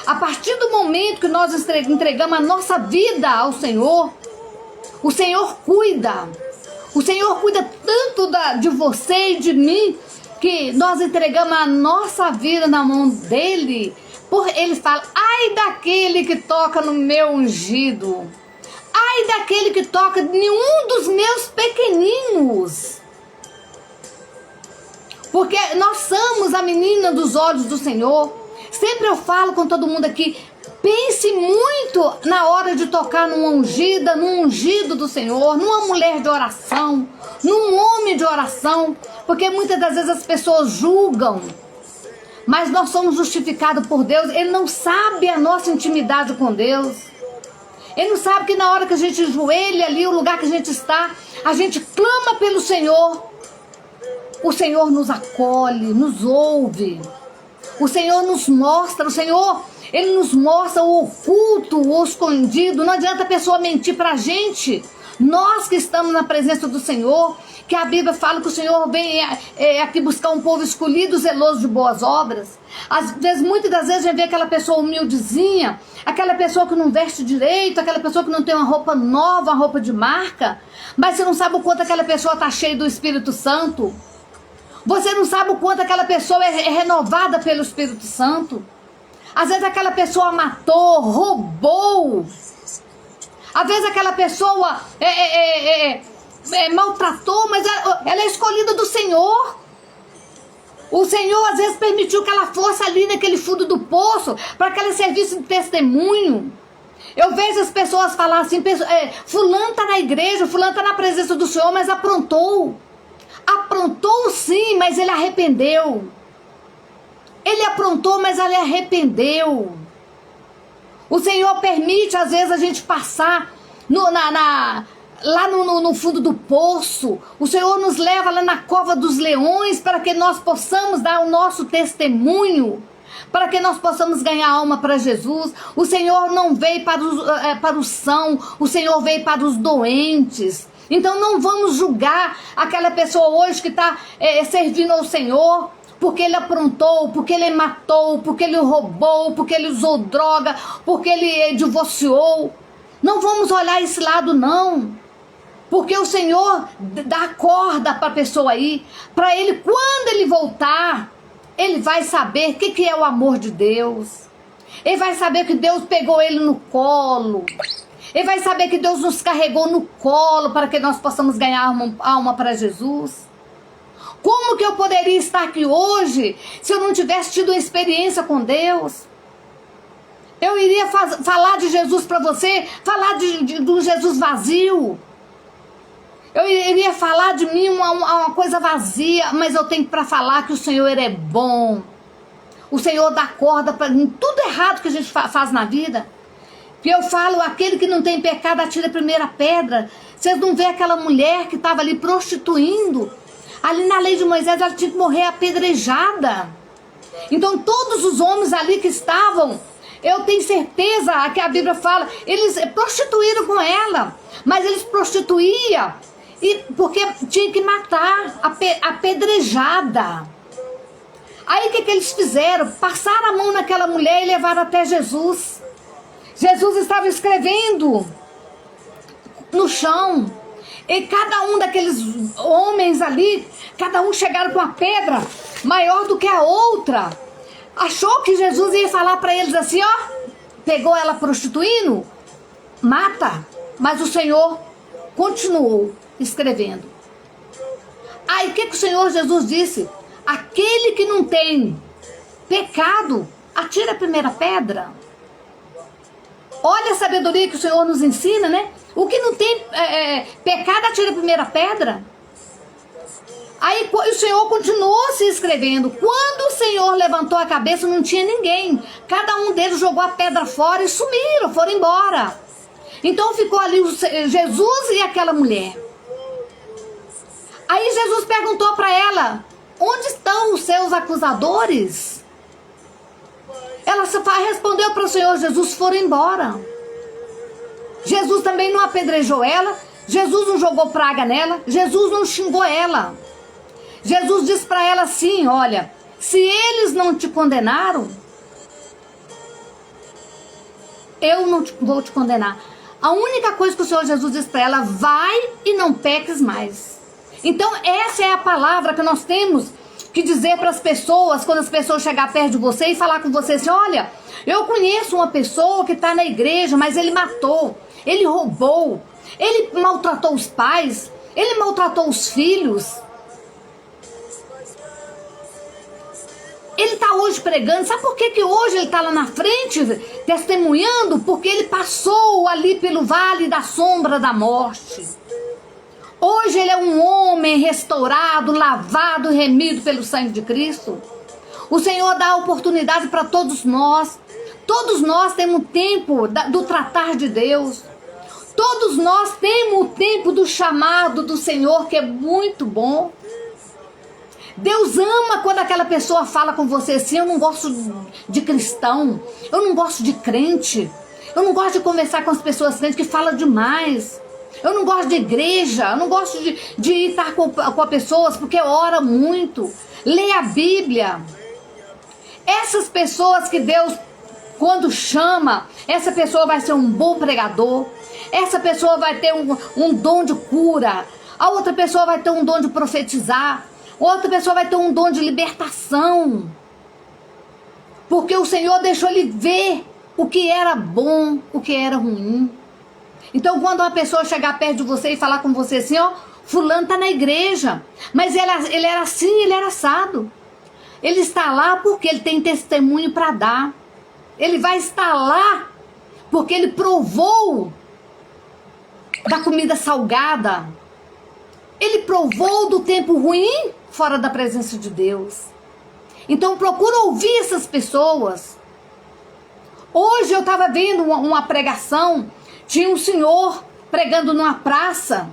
A partir do momento que nós entregamos a nossa vida ao Senhor, o Senhor cuida. O Senhor cuida tanto de você e de mim, que nós entregamos a nossa vida na mão dEle. Ele fala, ai daquele que toca no meu ungido. Ai daquele que toca em um dos meus pequeninos. Porque nós somos a menina dos olhos do Senhor. Sempre eu falo com todo mundo aqui, pense muito na hora de tocar numa ungida, num ungido do Senhor, numa mulher de oração, num homem de oração. Porque muitas das vezes as pessoas julgam. Mas nós somos justificados por Deus. Ele não sabe a nossa intimidade com Deus. Ele não sabe que na hora que a gente ajoelha ali, o lugar que a gente está, a gente clama pelo Senhor. O Senhor nos acolhe, nos ouve. O Senhor nos mostra, o Senhor, Ele nos mostra o oculto, o escondido. Não adianta a pessoa mentir pra gente. Nós que estamos na presença do Senhor, que a Bíblia fala que o Senhor vem aqui buscar um povo escolhido, zeloso de boas obras. Às vezes, muitas das vezes, a gente vê aquela pessoa humildezinha, aquela pessoa que não veste direito, aquela pessoa que não tem uma roupa nova, uma roupa de marca, mas você não sabe o quanto aquela pessoa está cheia do Espírito Santo. Você não sabe o quanto aquela pessoa é renovada pelo Espírito Santo. Às vezes aquela pessoa matou, roubou. Às vezes aquela pessoa maltratou, mas ela é escolhida do Senhor. O Senhor às vezes permitiu que ela fosse ali naquele fundo do poço, para que ela servisse de testemunho. Eu vejo as pessoas falar assim, fulano está na igreja, fulano está na presença do Senhor, mas aprontou. Aprontou sim, mas ele arrependeu. Ele aprontou, mas ele arrependeu. O Senhor permite às vezes a gente passar lá no fundo do poço. O Senhor nos leva lá na cova dos leões para que nós possamos dar o nosso testemunho, para que nós possamos ganhar alma para Jesus. O Senhor não veio para os sãos, o Senhor veio para os doentes. Então não vamos julgar aquela pessoa hoje que está servindo ao Senhor, porque ele aprontou, porque ele matou, porque ele roubou, porque ele usou droga, porque ele divorciou. Não vamos olhar esse lado não, porque o Senhor dá corda para a pessoa aí, para ele, quando ele voltar, ele vai saber o que é o amor de Deus. Ele vai saber que Deus pegou ele no colo. Ele vai saber que Deus nos carregou no colo para que nós possamos ganhar alma para Jesus. Como que eu poderia estar aqui hoje se eu não tivesse tido uma experiência com Deus? Eu iria falar de Jesus para você, falar de um Jesus vazio. Eu iria falar de mim uma coisa vazia, mas eu tenho para falar que o Senhor é bom. O Senhor dá corda para tudo errado que a gente faz na vida. Que eu falo, aquele que não tem pecado atira a primeira pedra. Vocês não vê aquela mulher que estava ali prostituindo? Ali na lei de Moisés ela tinha que morrer apedrejada. Então todos os homens ali que estavam, eu tenho certeza que a Bíblia fala, eles prostituíram com ela. Mas eles prostituíam porque tinha que matar, apedrejada. Aí o que eles fizeram? Passaram a mão naquela mulher e levaram até Jesus. Jesus estava escrevendo no chão. E cada um daqueles homens ali, cada um chegaram com uma pedra maior do que a outra. Achou que Jesus ia falar para eles assim, ó, pegou ela prostituindo, mata. Mas o Senhor continuou escrevendo. Aí o que o Senhor Jesus disse? Aquele que não tem pecado, atira a primeira pedra. Olha a sabedoria que o Senhor nos ensina, né? O que não tem pecado, atira a primeira pedra. Aí o Senhor continuou se escrevendo. Quando o Senhor levantou a cabeça, não tinha ninguém. Cada um deles jogou a pedra fora e sumiram, foram embora. Então ficou ali Jesus e aquela mulher. Aí Jesus perguntou para ela, onde estão os seus acusadores? Ela respondeu para o Senhor Jesus, foram embora. Jesus também não apedrejou ela, Jesus não jogou praga nela, Jesus não xingou ela. Jesus disse para ela assim, olha, se eles não te condenaram, eu não vou te condenar. A única coisa que o Senhor Jesus disse para ela, vai e não peques mais. Então essa é a palavra que nós temos que dizer para as pessoas, quando as pessoas chegar perto de você e falar com você assim, olha, eu conheço uma pessoa que está na igreja, mas ele matou, ele roubou, ele maltratou os pais, ele maltratou os filhos. Ele está hoje pregando, sabe por que hoje ele está lá na frente, testemunhando? Porque ele passou ali pelo vale da sombra da morte. Hoje ele é um homem restaurado, lavado, remido pelo sangue de Cristo. O Senhor dá oportunidade para todos nós. Todos nós temos tempo do tratar de Deus. Todos nós temos o tempo do chamado do Senhor, que é muito bom. Deus ama quando aquela pessoa fala com você assim, eu não gosto de cristão, eu não gosto de crente, eu não gosto de conversar com as pessoas crentes que falam demais, eu não gosto de igreja, eu não gosto de estar com pessoas porque ora muito, lê a Bíblia. Essas pessoas que Deus, quando chama, essa pessoa vai ser um bom pregador, essa pessoa vai ter um dom de cura, a outra pessoa vai ter um dom de profetizar, outra pessoa vai ter um dom de libertação. Porque o Senhor deixou ele ver o que era bom, o que era ruim. Então quando uma pessoa chegar perto de você e falar com você assim, ó, fulano tá na igreja, mas ele era assim, ele era assado. Ele está lá porque ele tem testemunho para dar. Ele vai estar lá porque ele provou da comida salgada. Ele provou do tempo ruim fora da presença de Deus. Então procura ouvir essas pessoas. Hoje eu estava vendo uma pregação, tinha um senhor pregando numa praça,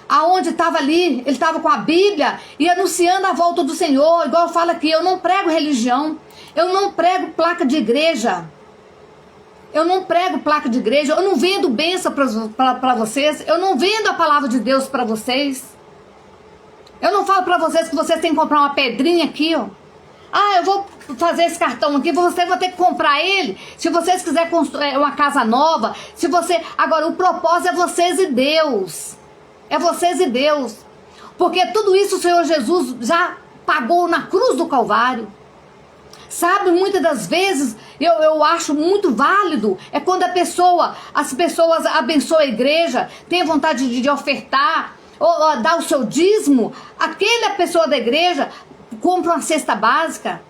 aonde estava ali, ele estava com a Bíblia e anunciando a volta do Senhor, igual eu falo aqui, eu não prego religião, eu não prego placa de igreja, eu não prego placa de igreja, eu não vendo bênção para vocês, eu não vendo a palavra de Deus para vocês. Eu não falo para vocês que vocês têm que comprar uma pedrinha aqui, ó. Ah, eu vou fazer esse cartão aqui, você vai ter que comprar ele. Se vocês quiserem construir uma casa nova, se você... Agora, o propósito é vocês e Deus. É vocês e Deus. Porque tudo isso o Senhor Jesus já pagou na cruz do Calvário. Sabe, muitas das vezes, eu acho muito válido, é quando as pessoas abençoam a igreja, tem vontade de ofertar, ou dar o seu dízimo, aquela pessoa da igreja compra uma cesta básica.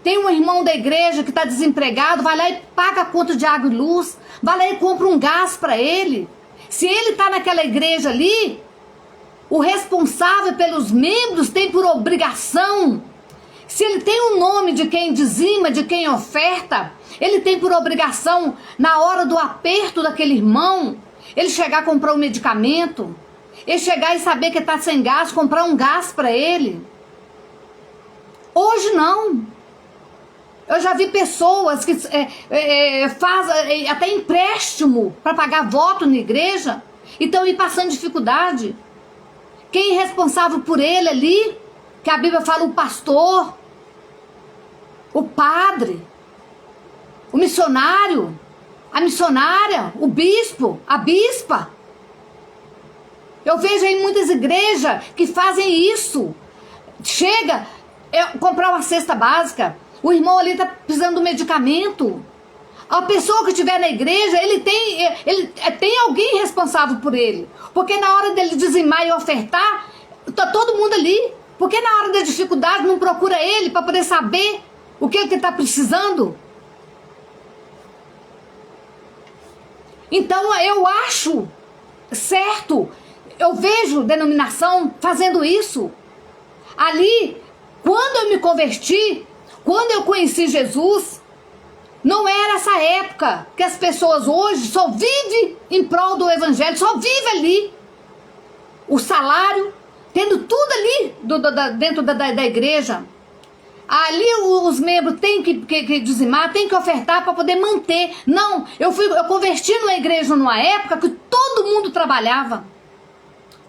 Tem um irmão da igreja que está desempregado, vai lá e paga a conta de água e luz, vai lá e compra um gás para ele. Se ele está naquela igreja ali, o responsável pelos membros tem por obrigação, se ele tem o nome de quem dizima, de quem oferta, ele tem por obrigação, na hora do aperto daquele irmão, ele chegar a comprar um medicamento, ele chegar e saber que está sem gás, comprar um gás para ele. Hoje não. Eu já vi pessoas que fazem até empréstimo para pagar voto na igreja e estão aí passando dificuldade. Quem é responsável por ele ali, que a Bíblia fala, o pastor, o padre, o missionário, a missionária, o bispo, a bispa. Eu vejo em muitas igrejas que fazem isso. Chega, comprar uma cesta básica, o irmão ali está precisando do medicamento. A pessoa que estiver na igreja, ele tem alguém responsável por ele. Porque na hora dele dizimar e ofertar, está todo mundo ali. Porque na hora da dificuldade não procura ele para poder saber o que ele está precisando. Então eu acho certo, eu vejo denominação fazendo isso. Ali, quando eu me converti, quando eu conheci Jesus, não era essa época que as pessoas hoje só vivem em prol do evangelho, só vivem ali. O salário, tendo tudo ali dentro da igreja. Ali os membros têm que dizimar, têm que ofertar para poder manter. Não, eu converti numa igreja numa época que todo mundo trabalhava.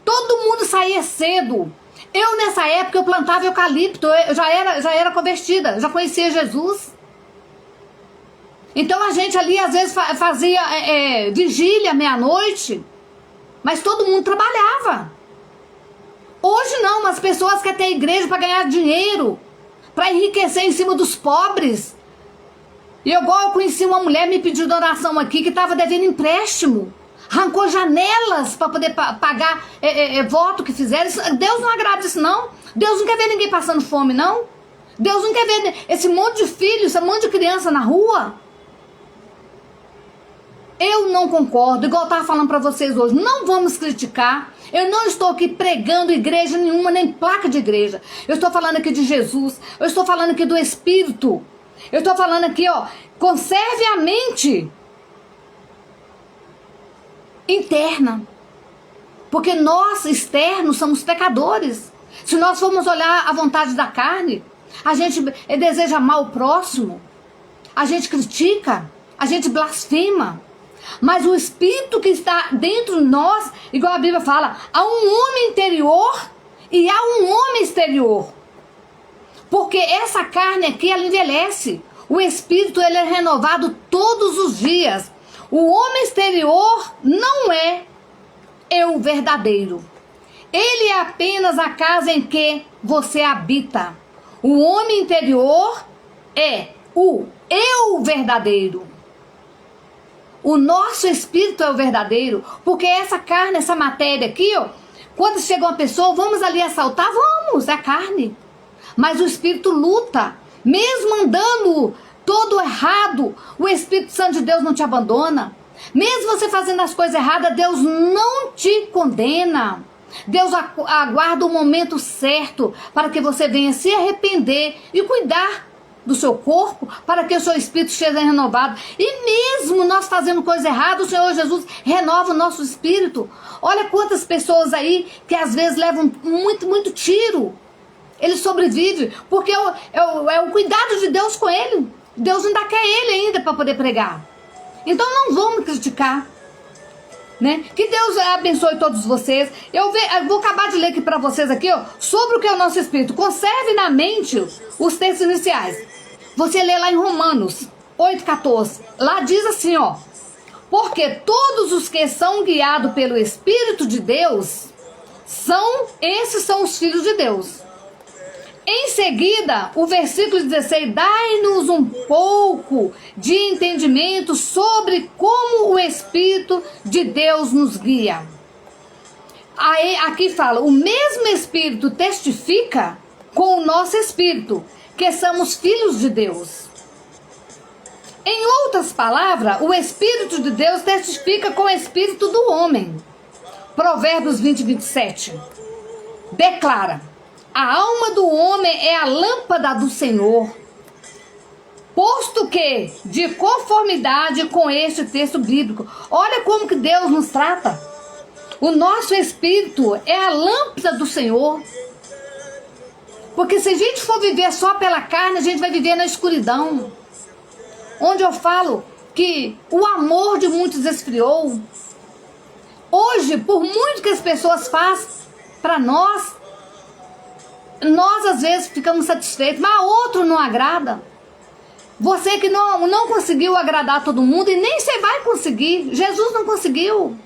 Todo mundo saía cedo. Eu nessa época eu plantava eucalipto, eu já era convertida, já conhecia Jesus. Então a gente ali às vezes fazia vigília meia-noite, mas todo mundo trabalhava. Hoje não, as pessoas querem ter igreja para ganhar dinheiro, para enriquecer em cima dos pobres. E eu conheci uma mulher, me pediu oração aqui, que estava devendo empréstimo. Arrancou janelas para poder pagar voto que fizeram. Deus não agrada isso, não. Deus não quer ver ninguém passando fome, não. Deus não quer ver esse monte de filhos, esse monte de criança na rua. Eu não concordo, igual eu estava falando para vocês hoje. Não vamos criticar. Eu não estou aqui pregando igreja nenhuma, nem placa de igreja. Eu estou falando aqui de Jesus. Eu estou falando aqui do Espírito. Eu estou falando aqui, ó, conserve a mente interna. Porque nós, externos, somos pecadores. Se nós formos olhar a vontade da carne, a gente deseja mal ao próximo, a gente critica, a gente blasfema. Mas o Espírito que está dentro de nós, igual a Bíblia fala, há um homem interior e há um homem exterior. Porque essa carne aqui, ela envelhece. O Espírito, ele é renovado todos os dias. O homem exterior não é eu verdadeiro. Ele é apenas a casa em que você habita. O homem interior é o eu verdadeiro. O nosso espírito é o verdadeiro, porque essa carne, essa matéria aqui, ó, quando chega uma pessoa, vamos ali assaltar, vamos, é carne. Mas o espírito luta, mesmo andando todo errado, o Espírito Santo de Deus não te abandona. Mesmo você fazendo as coisas erradas, Deus não te condena. Deus aguarda o momento certo para que você venha se arrepender e cuidar do seu corpo, para que o seu espírito seja renovado. E mesmo nós fazendo coisa errada, o Senhor Jesus renova o nosso espírito. Olha quantas pessoas aí que às vezes levam muito tiro. Ele sobrevive, porque é o cuidado de Deus com ele. Deus ainda quer ele ainda para poder pregar. Então não vamos criticar, né? Que Deus abençoe todos vocês. Eu vou acabar de ler aqui para vocês aqui, ó, sobre o que é o nosso espírito. Conserve na mente os textos iniciais. Você lê lá em Romanos 8,14. Lá diz assim, ó: porque todos os que são guiados pelo Espírito de Deus, esses são os filhos de Deus. Em seguida, o versículo 16, dai-nos um pouco de entendimento sobre como o Espírito de Deus nos guia. Aí, aqui fala, o mesmo Espírito testifica com o nosso Espírito que somos filhos de Deus. Em outras palavras, o Espírito de Deus testifica com o Espírito do homem. Provérbios 20:27 declara: a alma do homem é a lâmpada do Senhor, posto que, de conformidade com este texto bíblico, olha como que Deus nos trata. O nosso espírito é a lâmpada do Senhor. Porque se a gente for viver só pela carne, a gente vai viver na escuridão. Onde eu falo que o amor de muitos esfriou. Hoje, por muito que as pessoas fazem para nós às vezes ficamos satisfeitos, mas a outro não agrada. Você que não conseguiu agradar todo mundo e nem você vai conseguir. Jesus não conseguiu.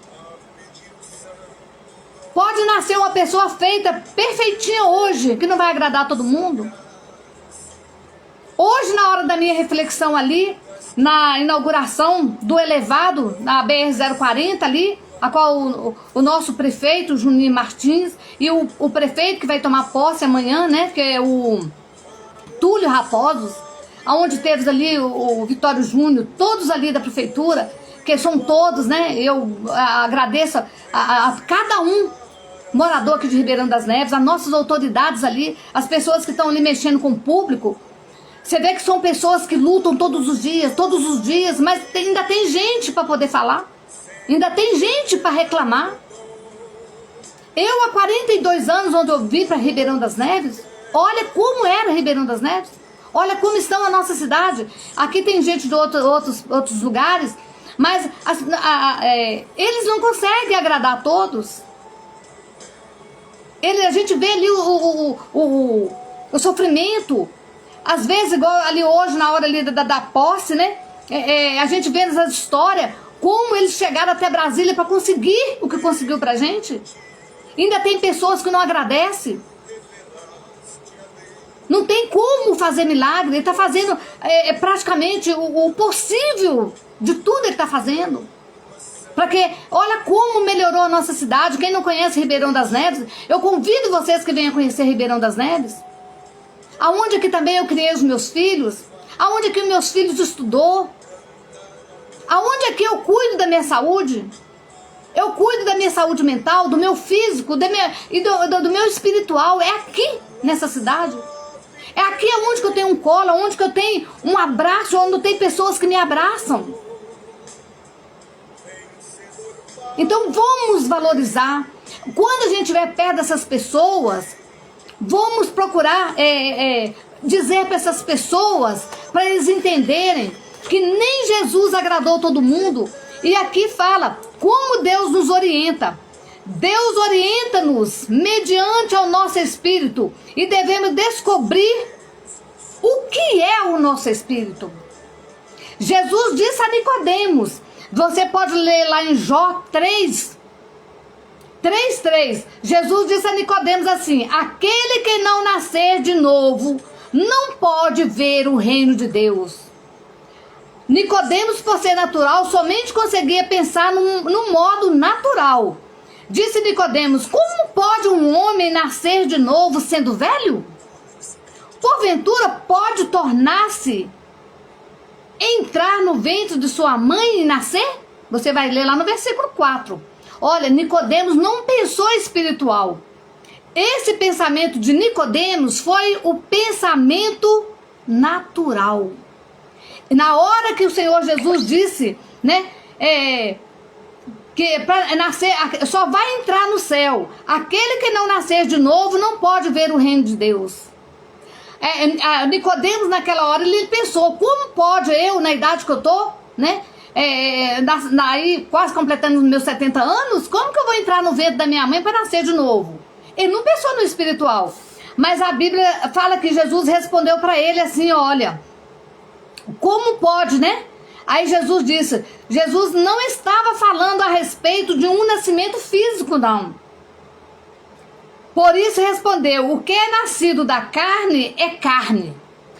Pode nascer uma pessoa feita, perfeitinha hoje, que não vai agradar todo mundo. Hoje, na hora da minha reflexão ali, na inauguração do elevado, na BR-040 ali, a qual o nosso prefeito, Juninho Martins, e o prefeito que vai tomar posse amanhã, né, que é o Túlio Raposos, aonde teve ali o Vitório Júnior, todos ali da prefeitura, que são todos, né, eu agradeço a cada um morador aqui de Ribeirão das Neves, as nossas autoridades ali, as pessoas que estão ali mexendo com o público. Você vê que são pessoas que lutam todos os dias, mas ainda tem gente para poder falar, ainda tem gente para reclamar. Eu, há 42 anos, onde eu vim para Ribeirão das Neves, olha como era Ribeirão das Neves, olha como estão a nossa cidade. Aqui tem gente de outros lugares, mas eles não conseguem agradar a todos. A gente vê ali o sofrimento. Às vezes, igual ali hoje, na hora ali da posse, né? A gente vê nessas histórias como eles chegaram até Brasília para conseguir o que conseguiu pra gente. Ainda tem pessoas que não agradecem. Não tem como fazer milagre. Ele está fazendo praticamente o possível de tudo ele está fazendo. Porque olha como melhorou a nossa cidade. Quem não conhece Ribeirão das Neves, eu convido vocês que venham conhecer Ribeirão das Neves. Aonde que também eu criei os meus filhos, aonde que os meus filhos estudou, aonde é que eu cuido da minha saúde, eu cuido da minha saúde mental, do meu físico, e do meu espiritual, é aqui nessa cidade. É aqui onde que eu tenho um colo, onde que eu tenho um abraço, onde tem pessoas que me abraçam. Então vamos valorizar. Quando a gente estiver perto dessas pessoas, vamos procurar dizer para essas pessoas, para eles entenderem que nem Jesus agradou todo mundo. E aqui fala como Deus nos orienta. Deus orienta-nos mediante ao nosso espírito e devemos descobrir o que é o nosso espírito. Jesus disse a Nicodemos, você pode ler lá em Jó 3:3, Jesus disse a Nicodemos assim: aquele que não nascer de novo não pode ver o reino de Deus. Nicodemos, por ser natural, somente conseguia pensar no modo natural. Disse Nicodemos: como pode um homem nascer de novo sendo velho? Porventura pode tornar-se, entrar no ventre de sua mãe e nascer? Você vai ler lá no versículo 4. Olha, Nicodemos não pensou espiritual. Esse pensamento de Nicodemos foi o pensamento natural. Na hora que o Senhor Jesus disse, né, que para nascer só vai entrar no céu aquele que não nascer de novo, não pode ver o reino de Deus. Nicodemos naquela hora ele pensou: como pode eu, na idade que eu tô, né, aí quase completando os meus 70 anos, como que eu vou entrar no ventre da minha mãe para nascer de novo? Ele não pensou no espiritual, mas a Bíblia fala que Jesus respondeu para ele assim: olha, como pode, né? Aí Jesus não estava falando a respeito de um nascimento físico, não. Por isso respondeu: o que é nascido da carne é carne.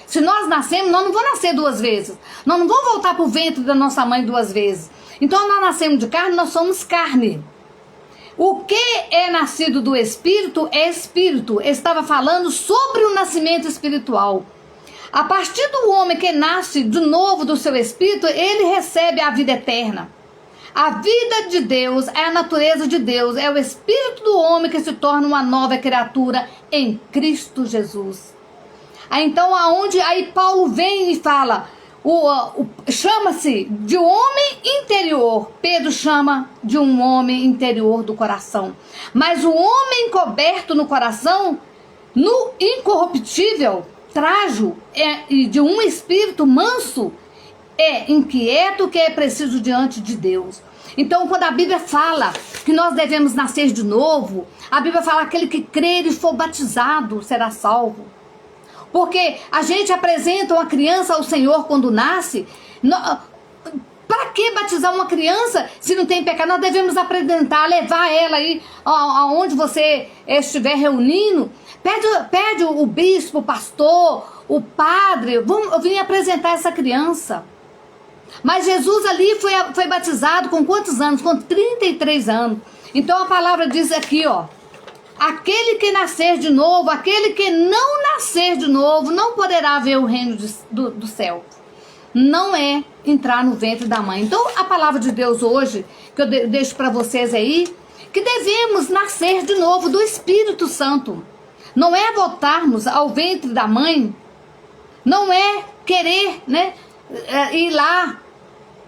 Se nós nascemos, nós não vamos nascer duas vezes. Nós não vamos voltar para o ventre da nossa mãe duas vezes. Então nós nascemos de carne, nós somos carne. O que é nascido do Espírito é Espírito. Estava falando sobre o nascimento espiritual. A partir do homem que nasce de novo do seu Espírito, ele recebe a vida eterna. A vida de Deus é a natureza de Deus, é o Espírito do homem que se torna uma nova criatura em Cristo Jesus. Então, aí Paulo vem e fala, chama-se de homem interior. Pedro chama de um homem interior do coração. Mas o homem coberto no coração, no incorruptível, trágil, e de um espírito manso, é inquieto, que é preciso diante de Deus. Então, quando a Bíblia fala que nós devemos nascer de novo, a Bíblia fala que aquele que crer e for batizado será salvo. Porque a gente apresenta uma criança ao Senhor quando nasce. Para que batizar uma criança se não tem pecado? Nós devemos apresentar, levar ela aí aonde você estiver reunindo. Pede o bispo, o pastor, o padre, eu vim apresentar essa criança. Mas Jesus ali foi batizado com quantos anos? Com 33 anos. Então a palavra diz aqui, ó. Aquele que nascer de novo, aquele que não nascer de novo, não poderá ver o reino do céu. Não é entrar no ventre da mãe. Então a palavra de Deus hoje, que eu deixo para vocês aí, que devemos nascer de novo do Espírito Santo. Não é voltarmos ao ventre da mãe, não é querer, né, ir lá,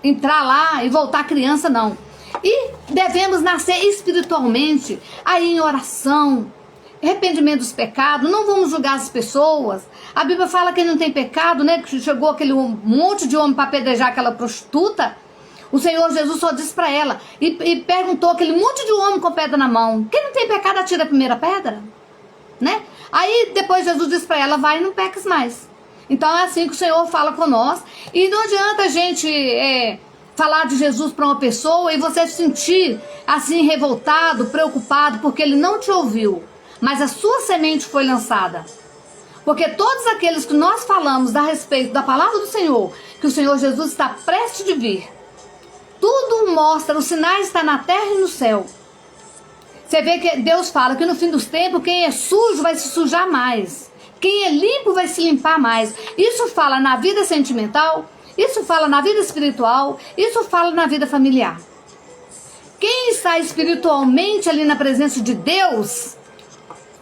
entrar lá e voltar criança, não. E devemos nascer espiritualmente, aí em oração, arrependimento dos pecados. Não vamos julgar as pessoas. A Bíblia fala que não tem pecado, né? Que chegou aquele monte de homem para apedrejar aquela prostituta. O Senhor Jesus só disse para ela e perguntou aquele monte de homem com pedra na mão: quem não tem pecado atira a primeira pedra, né? Aí depois Jesus disse para ela: vai e não peques mais. Então é assim que o Senhor fala com nós. E não adianta a gente falar de Jesus para uma pessoa e você se sentir assim revoltado, preocupado, porque ele não te ouviu, mas a sua semente foi lançada. Porque todos aqueles que nós falamos a respeito da palavra do Senhor, que o Senhor Jesus está prestes de vir, tudo mostra, os sinais estão na terra e no céu. Você vê que Deus fala que no fim dos tempos, quem é sujo vai se sujar mais, quem é limpo vai se limpar mais. Isso fala na vida sentimental, isso fala na vida espiritual, isso fala na vida familiar. Quem está espiritualmente ali na presença de Deus...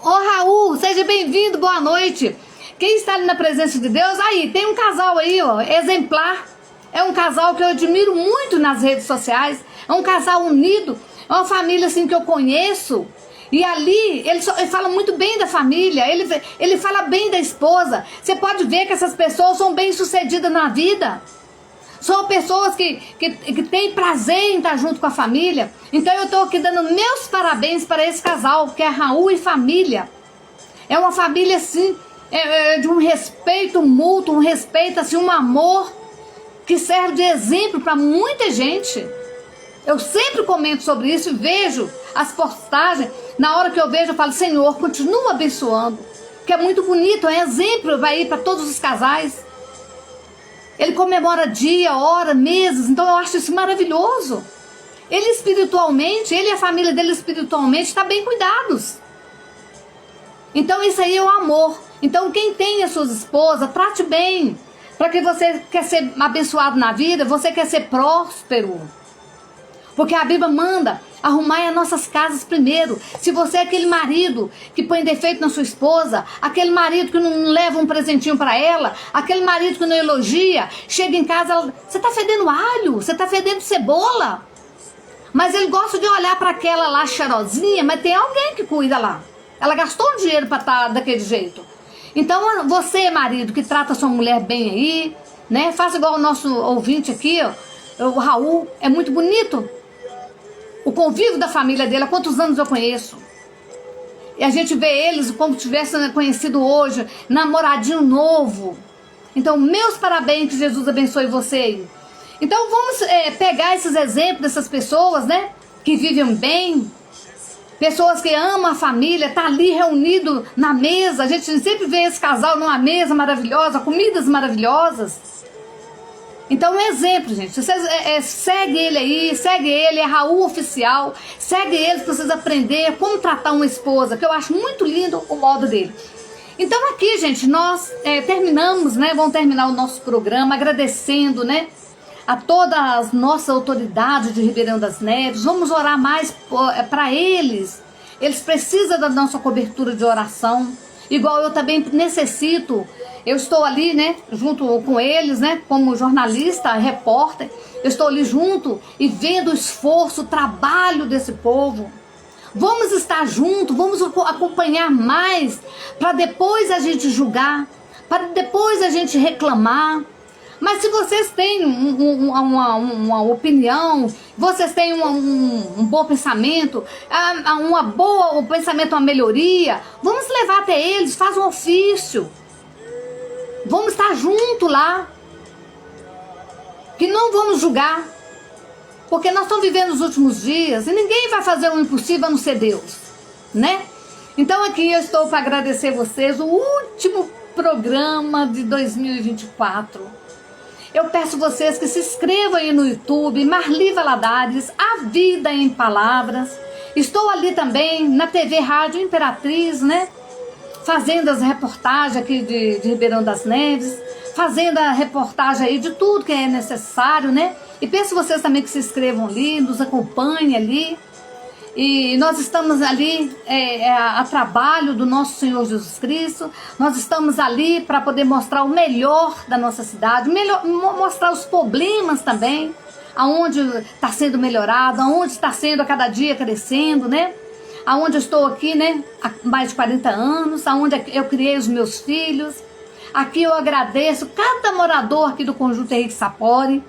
Raul, seja bem-vindo, boa noite. Quem está ali na presença de Deus, aí, tem um casal aí, ó, exemplar. É um casal que eu admiro muito nas redes sociais. É um casal unido, é uma família assim que eu conheço. E ali, ele fala muito bem da família, ele fala bem da esposa. Você pode ver que essas pessoas são bem-sucedidas na vida. São pessoas que têm prazer em estar junto com a família. Então eu estou aqui dando meus parabéns para esse casal, que é Raul e família. É uma família assim, de um respeito mútuo, um respeito assim, um amor que serve de exemplo para muita gente. Eu sempre comento sobre isso e vejo as postagens. Na hora que eu vejo, eu falo: Senhor, continua abençoando. Que é muito bonito, é um exemplo, vai ir para todos os casais. Ele comemora dia, hora, meses. Então eu acho isso maravilhoso. Ele espiritualmente, ele e a família dele espiritualmente estão bem cuidados. Então isso aí é o amor. Então quem tem as suas esposas, trate bem. Para que você quer ser abençoado na vida, você quer ser próspero. Porque a Bíblia manda arrumar as nossas casas primeiro. Se você é aquele marido que põe defeito na sua esposa, aquele marido que não leva um presentinho para ela, aquele marido que não elogia, chega em casa, você está fedendo alho, você está fedendo cebola. Mas ele gosta de olhar para aquela lá cheirosinha, mas tem alguém que cuida lá. Ela gastou um dinheiro para estar daquele jeito. Então você, marido, que trata sua mulher bem aí, né? Faça igual o nosso ouvinte aqui, ó, o Raul, é muito bonito. O convívio da família dele, há quantos anos eu conheço. E a gente vê eles como se tivessem conhecido hoje, namoradinho novo. Então, meus parabéns, que Jesus abençoe você. Então, vamos pegar esses exemplos dessas pessoas, né? Que vivem bem. Pessoas que amam a família, tá ali reunido na mesa. A gente sempre vê esse casal numa mesa maravilhosa, comidas maravilhosas. Então, um exemplo, gente. Vocês segue ele aí, segue ele, é Raul Oficial. Segue ele para vocês aprenderem como tratar uma esposa, que eu acho muito lindo o modo dele. Então, aqui, gente, nós terminamos, né? Vamos terminar o nosso programa agradecendo, né? A todas as nossas autoridades de Ribeirão das Neves. Vamos orar mais para eles. Eles precisam da nossa cobertura de oração. Igual eu também necessito. Eu estou ali, né, junto com eles, né, como jornalista, repórter. Eu estou ali junto e vendo o esforço, o trabalho desse povo. Vamos estar juntos, vamos acompanhar mais, para depois a gente julgar, para depois a gente reclamar. Mas se vocês têm uma opinião, vocês têm um bom pensamento, um pensamento, uma melhoria, vamos levar até eles, faz um ofício. Vamos estar junto lá. Que não vamos julgar. Porque nós estamos vivendo os últimos dias e ninguém vai fazer o impossível a não ser Deus, né? Então aqui eu estou para agradecer vocês, o último programa de 2024. Eu peço vocês que se inscrevam aí no YouTube, Marli Valadares, A Vida em Palavras. Estou ali também na TV Rádio Imperatriz, né? Fazendo as reportagens aqui de Ribeirão das Neves, fazendo a reportagem aí de tudo que é necessário, né? E peço vocês também que se inscrevam ali, nos acompanhem ali. E nós estamos ali a trabalho do nosso Senhor Jesus Cristo. Nós estamos ali para poder mostrar o melhor da nossa cidade, mostrar os problemas também, aonde está sendo melhorado, aonde está sendo a cada dia crescendo, né? Aonde eu estou aqui, né? Há mais de 40 anos, aonde eu criei os meus filhos. Aqui eu agradeço cada morador aqui do Conjunto Henrique Sapori,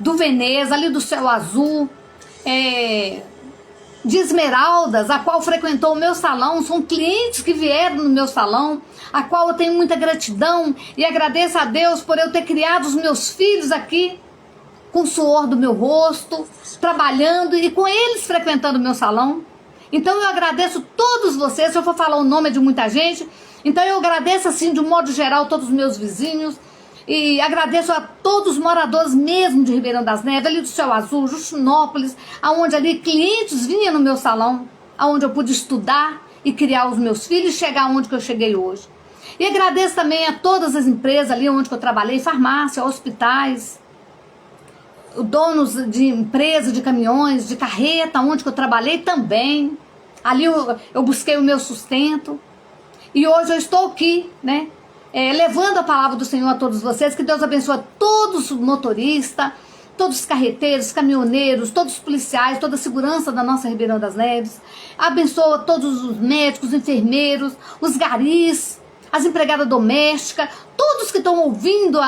do Veneza, ali do Céu Azul, de Esmeraldas, a qual frequentou o meu salão. São clientes que vieram no meu salão, a qual eu tenho muita gratidão e agradeço a Deus por eu ter criado os meus filhos aqui, com o suor do meu rosto, trabalhando e com eles frequentando o meu salão. Então eu agradeço todos vocês. Se eu for falar o nome de muita gente, então eu agradeço assim de um modo geral todos os meus vizinhos. E agradeço a todos os moradores mesmo de Ribeirão das Neves, ali do Céu Azul, Justinópolis, aonde ali clientes vinham no meu salão, aonde eu pude estudar e criar os meus filhos e chegar onde que eu cheguei hoje. E agradeço também a todas as empresas ali onde que eu trabalhei, farmácia, hospitais, donos de empresas, de caminhões, de carreta, onde que eu trabalhei também. Ali eu busquei o meu sustento. E hoje eu estou aqui, né? Levando a palavra do Senhor a todos vocês. Que Deus abençoe todos os motoristas, todos os carreteiros, caminhoneiros, todos os policiais, toda a segurança da nossa Ribeirão das Neves. Abençoa todos os médicos, enfermeiros, os garis, as empregadas domésticas, todos que estão ouvindo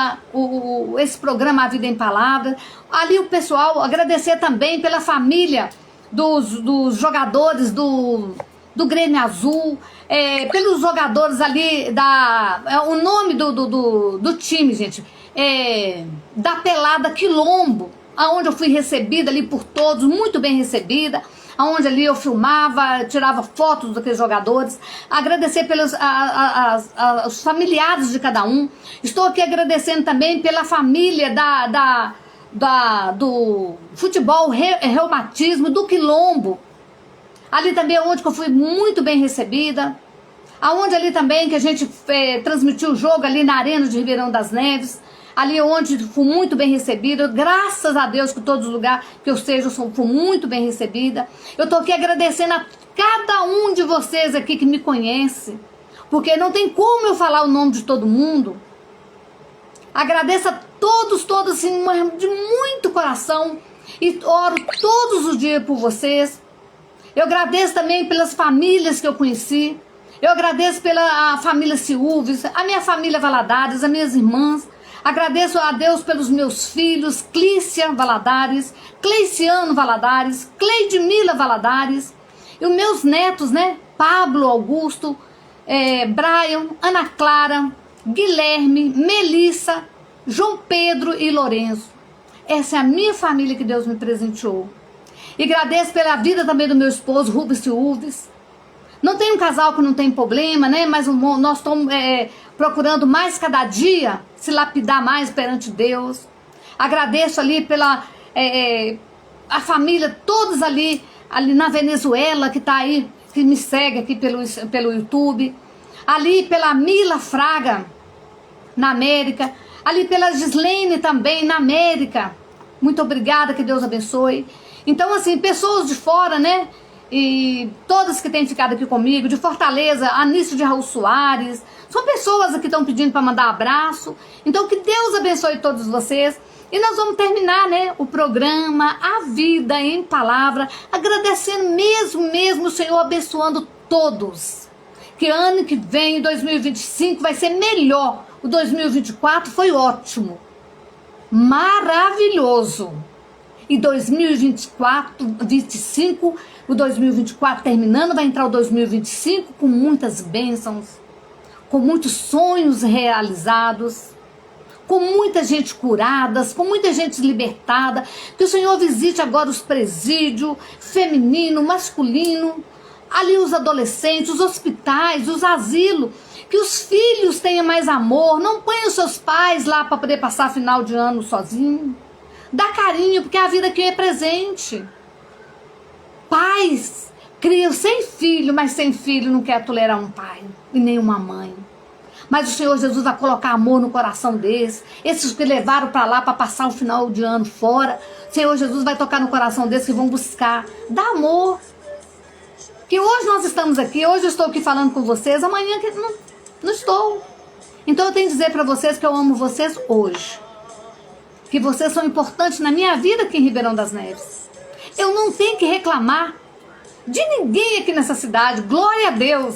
esse programa A Vida em Palavras. Ali o pessoal, agradecer também pela família dos jogadores do Grêmio Azul, pelos jogadores ali, o nome do time, gente, da Pelada Quilombo, aonde eu fui recebida ali por todos, muito bem recebida, aonde ali eu filmava, tirava fotos daqueles jogadores. Agradecer pelos os familiares de cada um. Estou aqui agradecendo também pela família do futebol reumatismo do Quilombo. Ali também é onde que eu fui muito bem recebida. Aonde ali também que a gente transmitiu o jogo ali na Arena de Ribeirão das Neves. Ali onde fui muito bem recebida. Graças a Deus que todos os lugares que eu seja, eu fui muito bem recebida. Eu estou aqui agradecendo a cada um de vocês aqui que me conhece. Porque não tem como eu falar o nome de todo mundo. Agradeço a todos assim, de muito coração. E oro todos os dias por vocês. Eu agradeço também pelas famílias que eu conheci. Eu agradeço pela família Silves, a minha família Valadares, as minhas irmãs. Agradeço a Deus pelos meus filhos, Clícia Valadares, Cleiciano Valadares, Cleidmila Valadares. E os meus netos, né? Pablo Augusto, Brian, Ana Clara, Guilherme, Melissa, João Pedro e Lourenço. Essa é a minha família que Deus me presenteou. E agradeço pela vida também do meu esposo, Rubens Silves. Não tem um casal que não tem problema, né? Mas nós estamos procurando mais cada dia se lapidar mais perante Deus. Agradeço ali pela a família, todos ali na Venezuela, que está aí, que me segue aqui pelo YouTube. Ali pela Mila Fraga, na América. Ali pela Gislaine também, na América. Muito obrigada, que Deus abençoe. Então, assim, pessoas de fora, né? E todas que têm ficado aqui comigo, de Fortaleza, Anício de Raul Soares, são pessoas que estão pedindo para mandar abraço. Então, que Deus abençoe todos vocês. E nós vamos terminar, né, o programa A Vida em Palavra, agradecendo mesmo o Senhor, abençoando todos. Que ano que vem, 2025, vai ser melhor. O 2024 foi ótimo, maravilhoso. E 2025, o 2024 terminando, vai entrar o 2025 com muitas bênçãos, com muitos sonhos realizados. com muita gente curada, com muita gente libertada. Que o Senhor visite agora os presídios, feminino, masculino, ali os adolescentes, os hospitais, os asilos. Que os filhos tenham mais amor. Não ponham os seus pais lá para poder passar final de ano sozinho. Dá carinho, porque a vida aqui é presente. Pais criam sem filho, mas sem filho não quer tolerar um pai e nem uma mãe. Mas o Senhor Jesus vai colocar amor no coração desses. Esses que levaram para lá para passar o final de ano fora. O Senhor Jesus vai tocar no coração desses que vão buscar. Dá amor. Que hoje nós estamos aqui, hoje eu estou aqui falando com vocês, amanhã que não estou. Então eu tenho que dizer para vocês que eu amo vocês hoje. Que vocês são importantes na minha vida aqui em Ribeirão das Neves. Eu não tenho que reclamar de ninguém aqui nessa cidade, glória a Deus.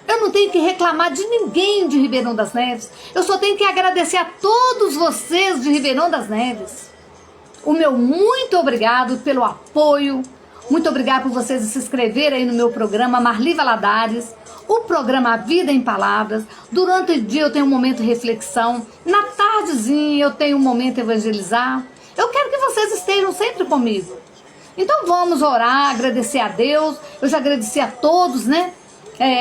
Eu não tenho que reclamar de ninguém de Ribeirão das Neves. Eu só tenho que agradecer a todos vocês de Ribeirão das Neves. O meu muito obrigado pelo apoio. Muito obrigado por vocês se inscreverem aí no meu programa Marli Valadares. O programa Vida em Palavras. Durante o dia eu tenho um momento de reflexão. Na tardezinha eu tenho um momento de evangelizar. Eu quero que vocês estejam sempre comigo. Então vamos orar, agradecer a Deus. Eu já agradeci a todos, né?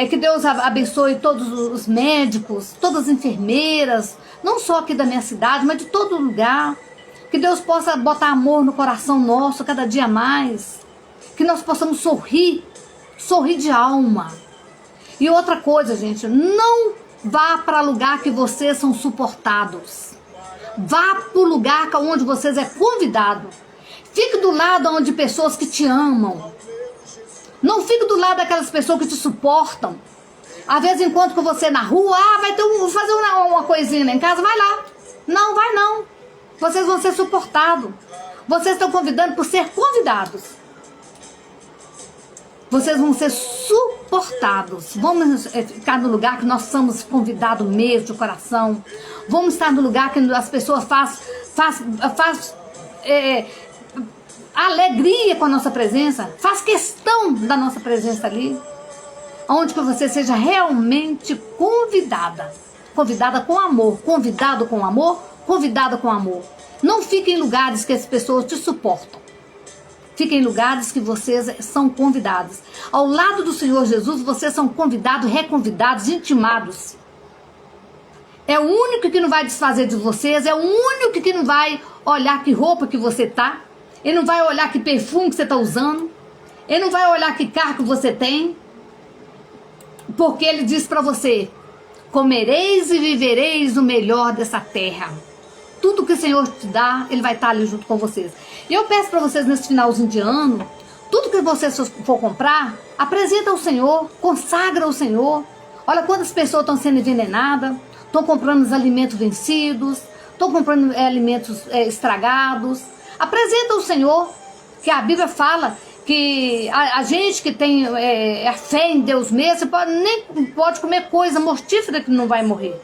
Que Deus abençoe todos os médicos, todas as enfermeiras, não só aqui da minha cidade, mas de todo lugar. Que Deus possa botar amor no coração nosso cada dia mais. Que nós possamos sorrir de alma. E outra coisa, gente, não vá para lugar que vocês são suportados. Vá para o lugar onde vocês é convidado. Fique do lado onde pessoas que te amam. Não fique do lado daquelas pessoas que te suportam. Às vezes, enquanto que você na rua, vai ter fazer uma coisinha lá em casa, vai lá. Não, vai não. Vocês vão ser suportados. Vocês estão convidando por ser convidados. Vocês vão ser suportados. Vamos ficar no lugar que nós somos convidados mesmo de coração. Vamos estar no lugar que as pessoas faz alegria com a nossa presença. Faz questão da nossa presença ali. Onde que você seja realmente convidada. Convidada com amor. Convidado com amor. Convidada com amor. Não fique em lugares que as pessoas te suportam. Fique em lugares que vocês são convidados. Ao lado do Senhor Jesus, vocês são convidados, reconvidados, intimados. É o único que não vai desfazer de vocês. É o único que não vai olhar que roupa que você tá. Ele não vai olhar que perfume que você está usando. Ele não vai olhar que carro que você tem. Porque ele diz para você: comereis e vivereis o melhor dessa terra. Tudo que o Senhor te dá, Ele vai estar ali junto com vocês. E eu peço para vocês nesse finalzinho de ano, tudo que vocês for comprar, apresenta ao Senhor, consagra ao Senhor. Olha quantas pessoas estão sendo envenenadas, estão comprando os alimentos vencidos, estão comprando alimentos estragados. Apresenta ao Senhor, que a Bíblia fala que a gente que tem a fé em Deus mesmo, nem pode comer coisa mortífera que não vai morrer.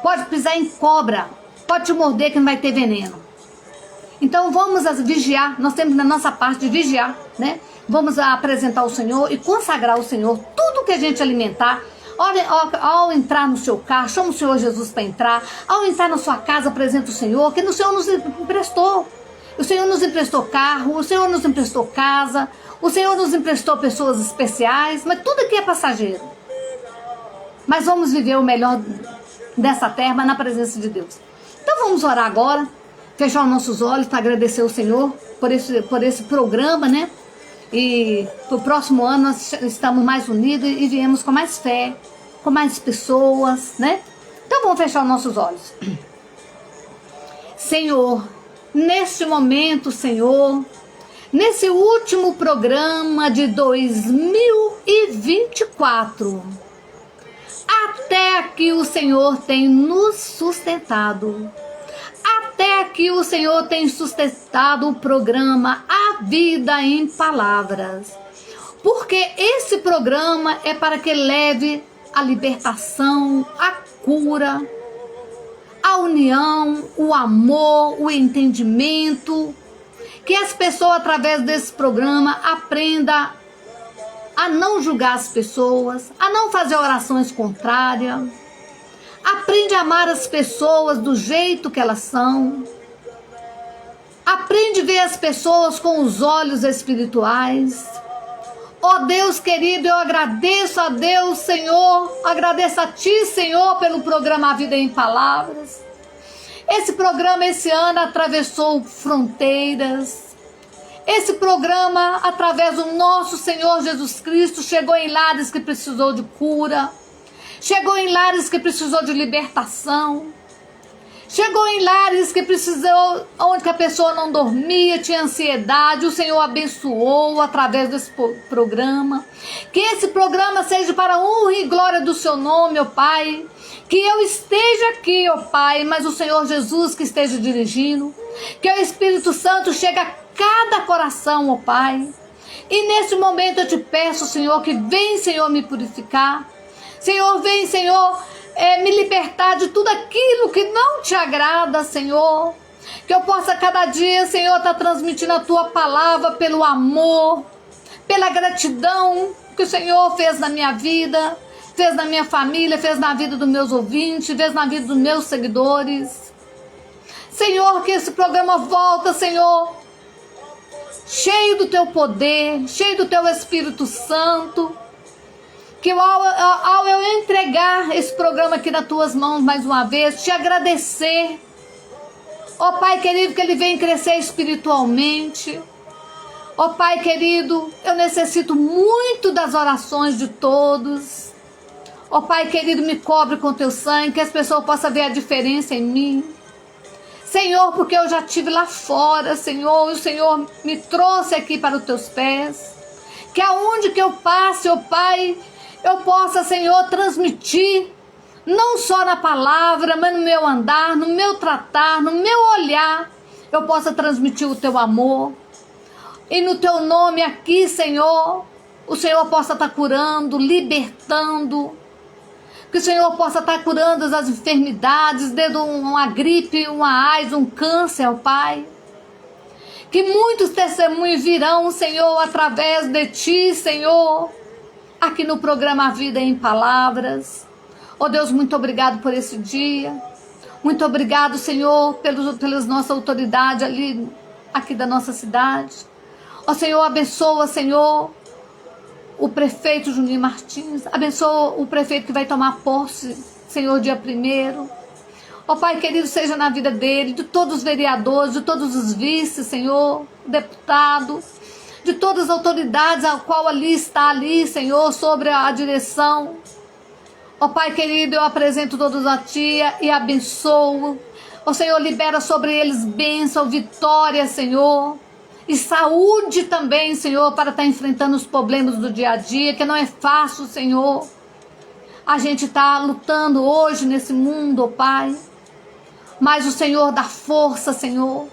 Pode pisar em cobra, pode te morder que não vai ter veneno. Então vamos vigiar, nós temos na nossa parte de vigiar, né? Vamos apresentar ao Senhor e consagrar ao Senhor tudo que a gente alimentar. Ao entrar no seu carro, chama o Senhor Jesus para entrar. Ao entrar na sua casa, apresenta o Senhor, que o Senhor nos emprestou. O Senhor nos emprestou carro, o Senhor nos emprestou casa, o Senhor nos emprestou pessoas especiais, mas tudo aqui é passageiro. Mas vamos viver o melhor dessa terra na presença de Deus. Então vamos orar agora, fechar os nossos olhos para agradecer ao Senhor por esse programa, né? E pro próximo ano nós estamos mais unidos e viemos com mais fé, com mais pessoas, né? Então vamos fechar os nossos olhos. Senhor, neste momento, Senhor, nesse último programa de 2024, até aqui o Senhor tem nos sustentado. Até aqui o Senhor tem sustentado o programa A Vida em Palavras. Porque esse programa é para que leve a libertação, a cura, a união, o amor, o entendimento. Que as pessoas, através desse programa, aprendam a não julgar as pessoas, a não fazer orações contrárias, Aprende a amar as pessoas do jeito que elas são. Aprende a ver as pessoas com os olhos espirituais. Ó Deus querido, eu agradeço a Deus, Senhor, agradeço a Ti, Senhor, pelo programa A Vida em Palavras. Esse programa esse ano atravessou fronteiras. Esse programa, através do nosso Senhor Jesus Cristo, chegou em lares que precisou de cura. Chegou em lares que precisou de libertação. Chegou em lares que precisou, onde a pessoa não dormia, tinha ansiedade. O Senhor abençoou através desse programa. Que esse programa seja para a honra e glória do Seu nome, ó Pai. Que eu esteja aqui, ó Pai, mas o Senhor Jesus que esteja dirigindo. Que o Espírito Santo chegue a cada coração, ó Pai. E nesse momento eu te peço, Senhor, que vem, Senhor, me purificar. Senhor, vem, Senhor, me libertar de tudo aquilo que não te agrada, Senhor. Que eu possa cada dia, Senhor, estar transmitindo a Tua palavra pelo amor, pela gratidão que o Senhor fez na minha vida, fez na minha família, fez na vida dos meus ouvintes, fez na vida dos meus seguidores. Senhor, que esse programa volta, Senhor, cheio do Teu poder, cheio do Teu Espírito Santo. Que ao eu entregar esse programa aqui nas Tuas mãos mais uma vez, te agradecer, ó Pai querido, que ele venha crescer espiritualmente. Ó Pai querido, eu necessito muito das orações de todos. Ó Pai querido, me cobre com Teu sangue, que as pessoas possam ver a diferença em mim. Senhor, porque eu já estive lá fora, Senhor, e o Senhor me trouxe aqui para os Teus pés. Que aonde que eu passe, ó Pai, eu possa, Senhor, transmitir, não só na palavra, mas no meu andar, no meu tratar, no meu olhar, eu possa transmitir o Teu amor. E no Teu nome aqui, Senhor, o Senhor possa estar curando, libertando. Que o Senhor possa estar curando as enfermidades, desde uma gripe, uma AIDS, um câncer, ó Pai. Que muitos testemunhos virão, Senhor, através de Ti, Senhor, aqui no programa A Vida em Palavras. Ó Deus, muito obrigado por esse dia. Muito obrigado, Senhor, pelas nossas autoridades aqui da nossa cidade. Ó Senhor, abençoa, Senhor, o prefeito Juninho Martins. Abençoa o prefeito que vai tomar posse, Senhor, dia 1º. Ó Pai querido, seja na vida dele, de todos os vereadores, de todos os vices, Senhor, deputado, de todas as autoridades a qual está ali, Senhor, sobre a direção. Ó Pai querido, eu apresento todos a Ti e abençoo. Ó Senhor, libera sobre eles bênção, vitória, Senhor. E saúde também, Senhor, para estar enfrentando os problemas do dia a dia, que não é fácil, Senhor. A gente está lutando hoje nesse mundo, ó Pai. Mas o Senhor dá força, Senhor.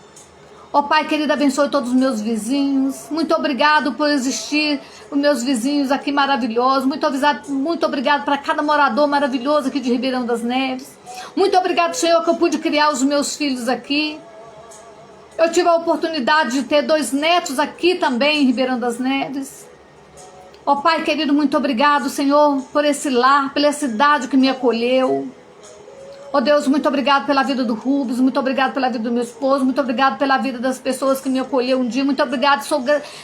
Ó Pai querido, abençoe todos os meus vizinhos. Muito obrigado por existir os meus vizinhos aqui maravilhosos. Muito obrigado para cada morador maravilhoso aqui de Ribeirão das Neves. Muito obrigado, Senhor, que eu pude criar os meus filhos aqui. Eu tive a oportunidade de ter 2 netos aqui também em Ribeirão das Neves. Ó Pai querido, muito obrigado, Senhor, por esse lar, pela cidade que me acolheu. Ó Deus, muito obrigado pela vida do Rubens, muito obrigado pela vida do meu esposo, muito obrigado pela vida das pessoas que me acolheu um dia, muito obrigado,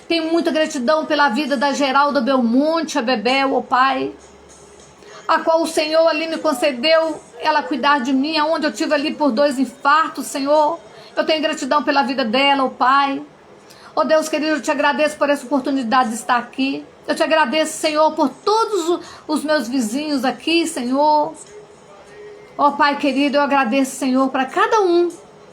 tenho muita gratidão pela vida da Geralda Belmonte, a Bebel, ó Pai, a qual o Senhor ali me concedeu, ela cuidar de mim, aonde eu tive ali por 2 infartos, Senhor, eu tenho gratidão pela vida dela, ó Pai. Ó Deus querido, eu te agradeço por essa oportunidade de estar aqui, eu te agradeço, Senhor, por todos os meus vizinhos aqui, Senhor. Ó Pai querido, eu agradeço, Senhor, para cada um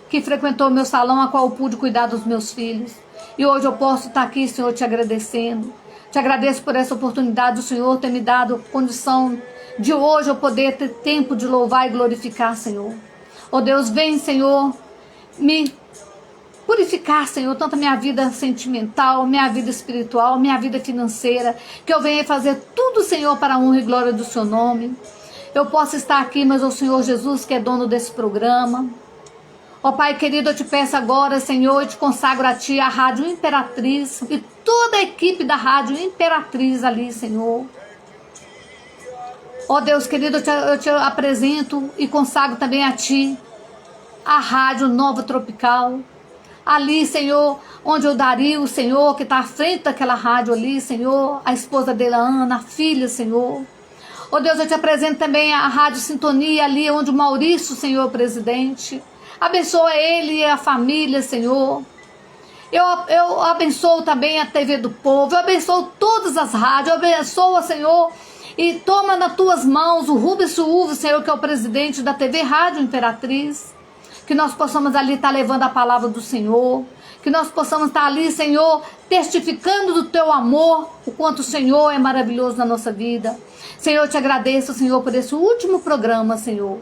que frequentou o meu salão, a qual eu pude cuidar dos meus filhos. E hoje eu posso estar aqui, Senhor, te agradecendo. Te agradeço por essa oportunidade do Senhor ter me dado condição de hoje eu poder ter tempo de louvar e glorificar, Senhor. Ó Deus, vem, Senhor, me purificar, Senhor, tanto a minha vida sentimental, minha vida espiritual, minha vida financeira, que eu venha fazer tudo, Senhor, para a honra e glória do Seu nome. Eu posso estar aqui, mas é o Senhor Jesus que é dono desse programa. Ó Pai querido, eu te peço agora, Senhor, eu te consagro a Ti, a Rádio Imperatriz e toda a equipe da Rádio Imperatriz ali, Senhor. Ó Deus querido, eu te apresento e consagro também a Ti a Rádio Nova Tropical. Ali, Senhor, onde o Dario, Senhor, que está à frente daquela rádio ali, Senhor, a esposa dele, a Ana, a filha, Senhor. Ó Deus, eu te apresento também a Rádio Sintonia ali, onde o Maurício, Senhor, presidente. Abençoa ele e a família, Senhor. Eu abençoo também a TV do Povo, eu abençoo todas as rádios, eu abençoo, Senhor, e toma nas tuas mãos o Rubens Suúvo, Senhor, que é o presidente da TV Rádio Imperatriz, que nós possamos ali estar levando a palavra do Senhor, que nós possamos estar ali, Senhor, testificando do teu amor, o quanto o Senhor é maravilhoso na nossa vida. Senhor, eu te agradeço, Senhor, por esse último programa, Senhor.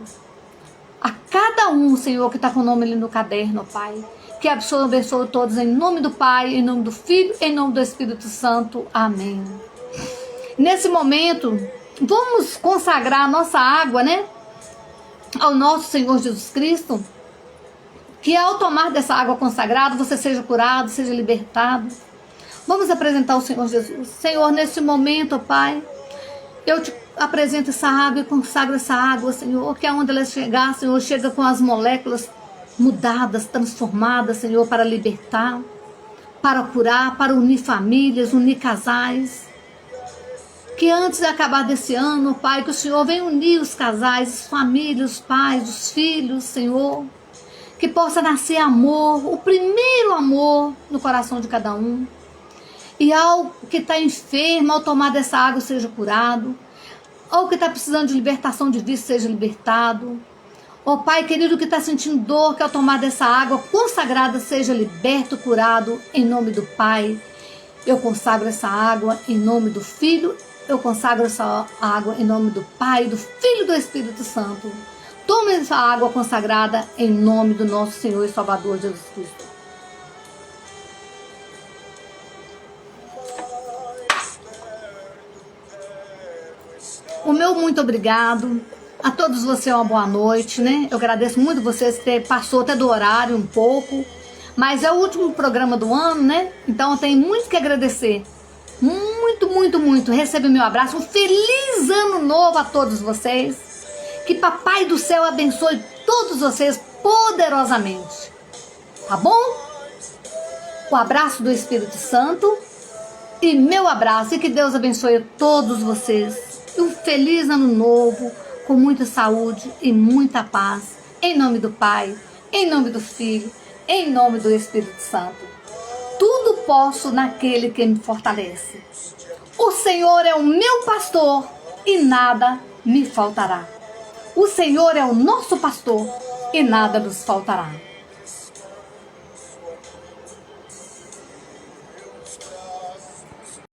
A cada um, Senhor, que está com o nome ali no caderno, Pai. Que abençoe todos em nome do Pai, em nome do Filho, em nome do Espírito Santo. Amém. Nesse momento, vamos consagrar a nossa água, né? Ao nosso Senhor Jesus Cristo. Que ao tomar dessa água consagrada, você seja curado, seja libertado. Vamos apresentar o Senhor Jesus. Senhor, nesse momento, Pai, eu te apresento essa água e consagro essa água, Senhor. Que aonde ela chegar, Senhor, chega com as moléculas mudadas, transformadas, Senhor, para libertar, para curar, para unir famílias, unir casais. Que antes de acabar desse ano, Pai, que o Senhor venha unir os casais, as famílias, os pais, os filhos, Senhor. Que possa nascer amor, o primeiro amor no coração de cada um. E ao que está enfermo, ao tomar dessa água, seja curado. Ao que está precisando de libertação de vício, seja libertado. Ó Pai querido, que está sentindo dor, que ao tomar dessa água consagrada seja liberto, curado, em nome do Pai. Eu consagro essa água em nome do Filho, eu consagro essa água em nome do Pai, do Filho e do Espírito Santo. Tome essa água consagrada em nome do nosso Senhor e Salvador Jesus Cristo. O meu muito obrigado. A todos vocês uma boa noite, né? Eu agradeço muito vocês que passou até do horário um pouco. Mas é o último programa do ano, né? Então eu tenho muito que agradecer. Muito, muito, muito. Receba meu abraço. Um feliz ano novo a todos vocês. Que Papai do Céu abençoe todos vocês poderosamente. Tá bom? O abraço do Espírito Santo. E meu abraço. E que Deus abençoe a todos vocês. E um feliz ano novo. Com muita saúde e muita paz, em nome do Pai, em nome do Filho, em nome do Espírito Santo. Tudo posso naquele que me fortalece. O Senhor é o meu pastor e nada me faltará. O Senhor é o nosso pastor e nada nos faltará.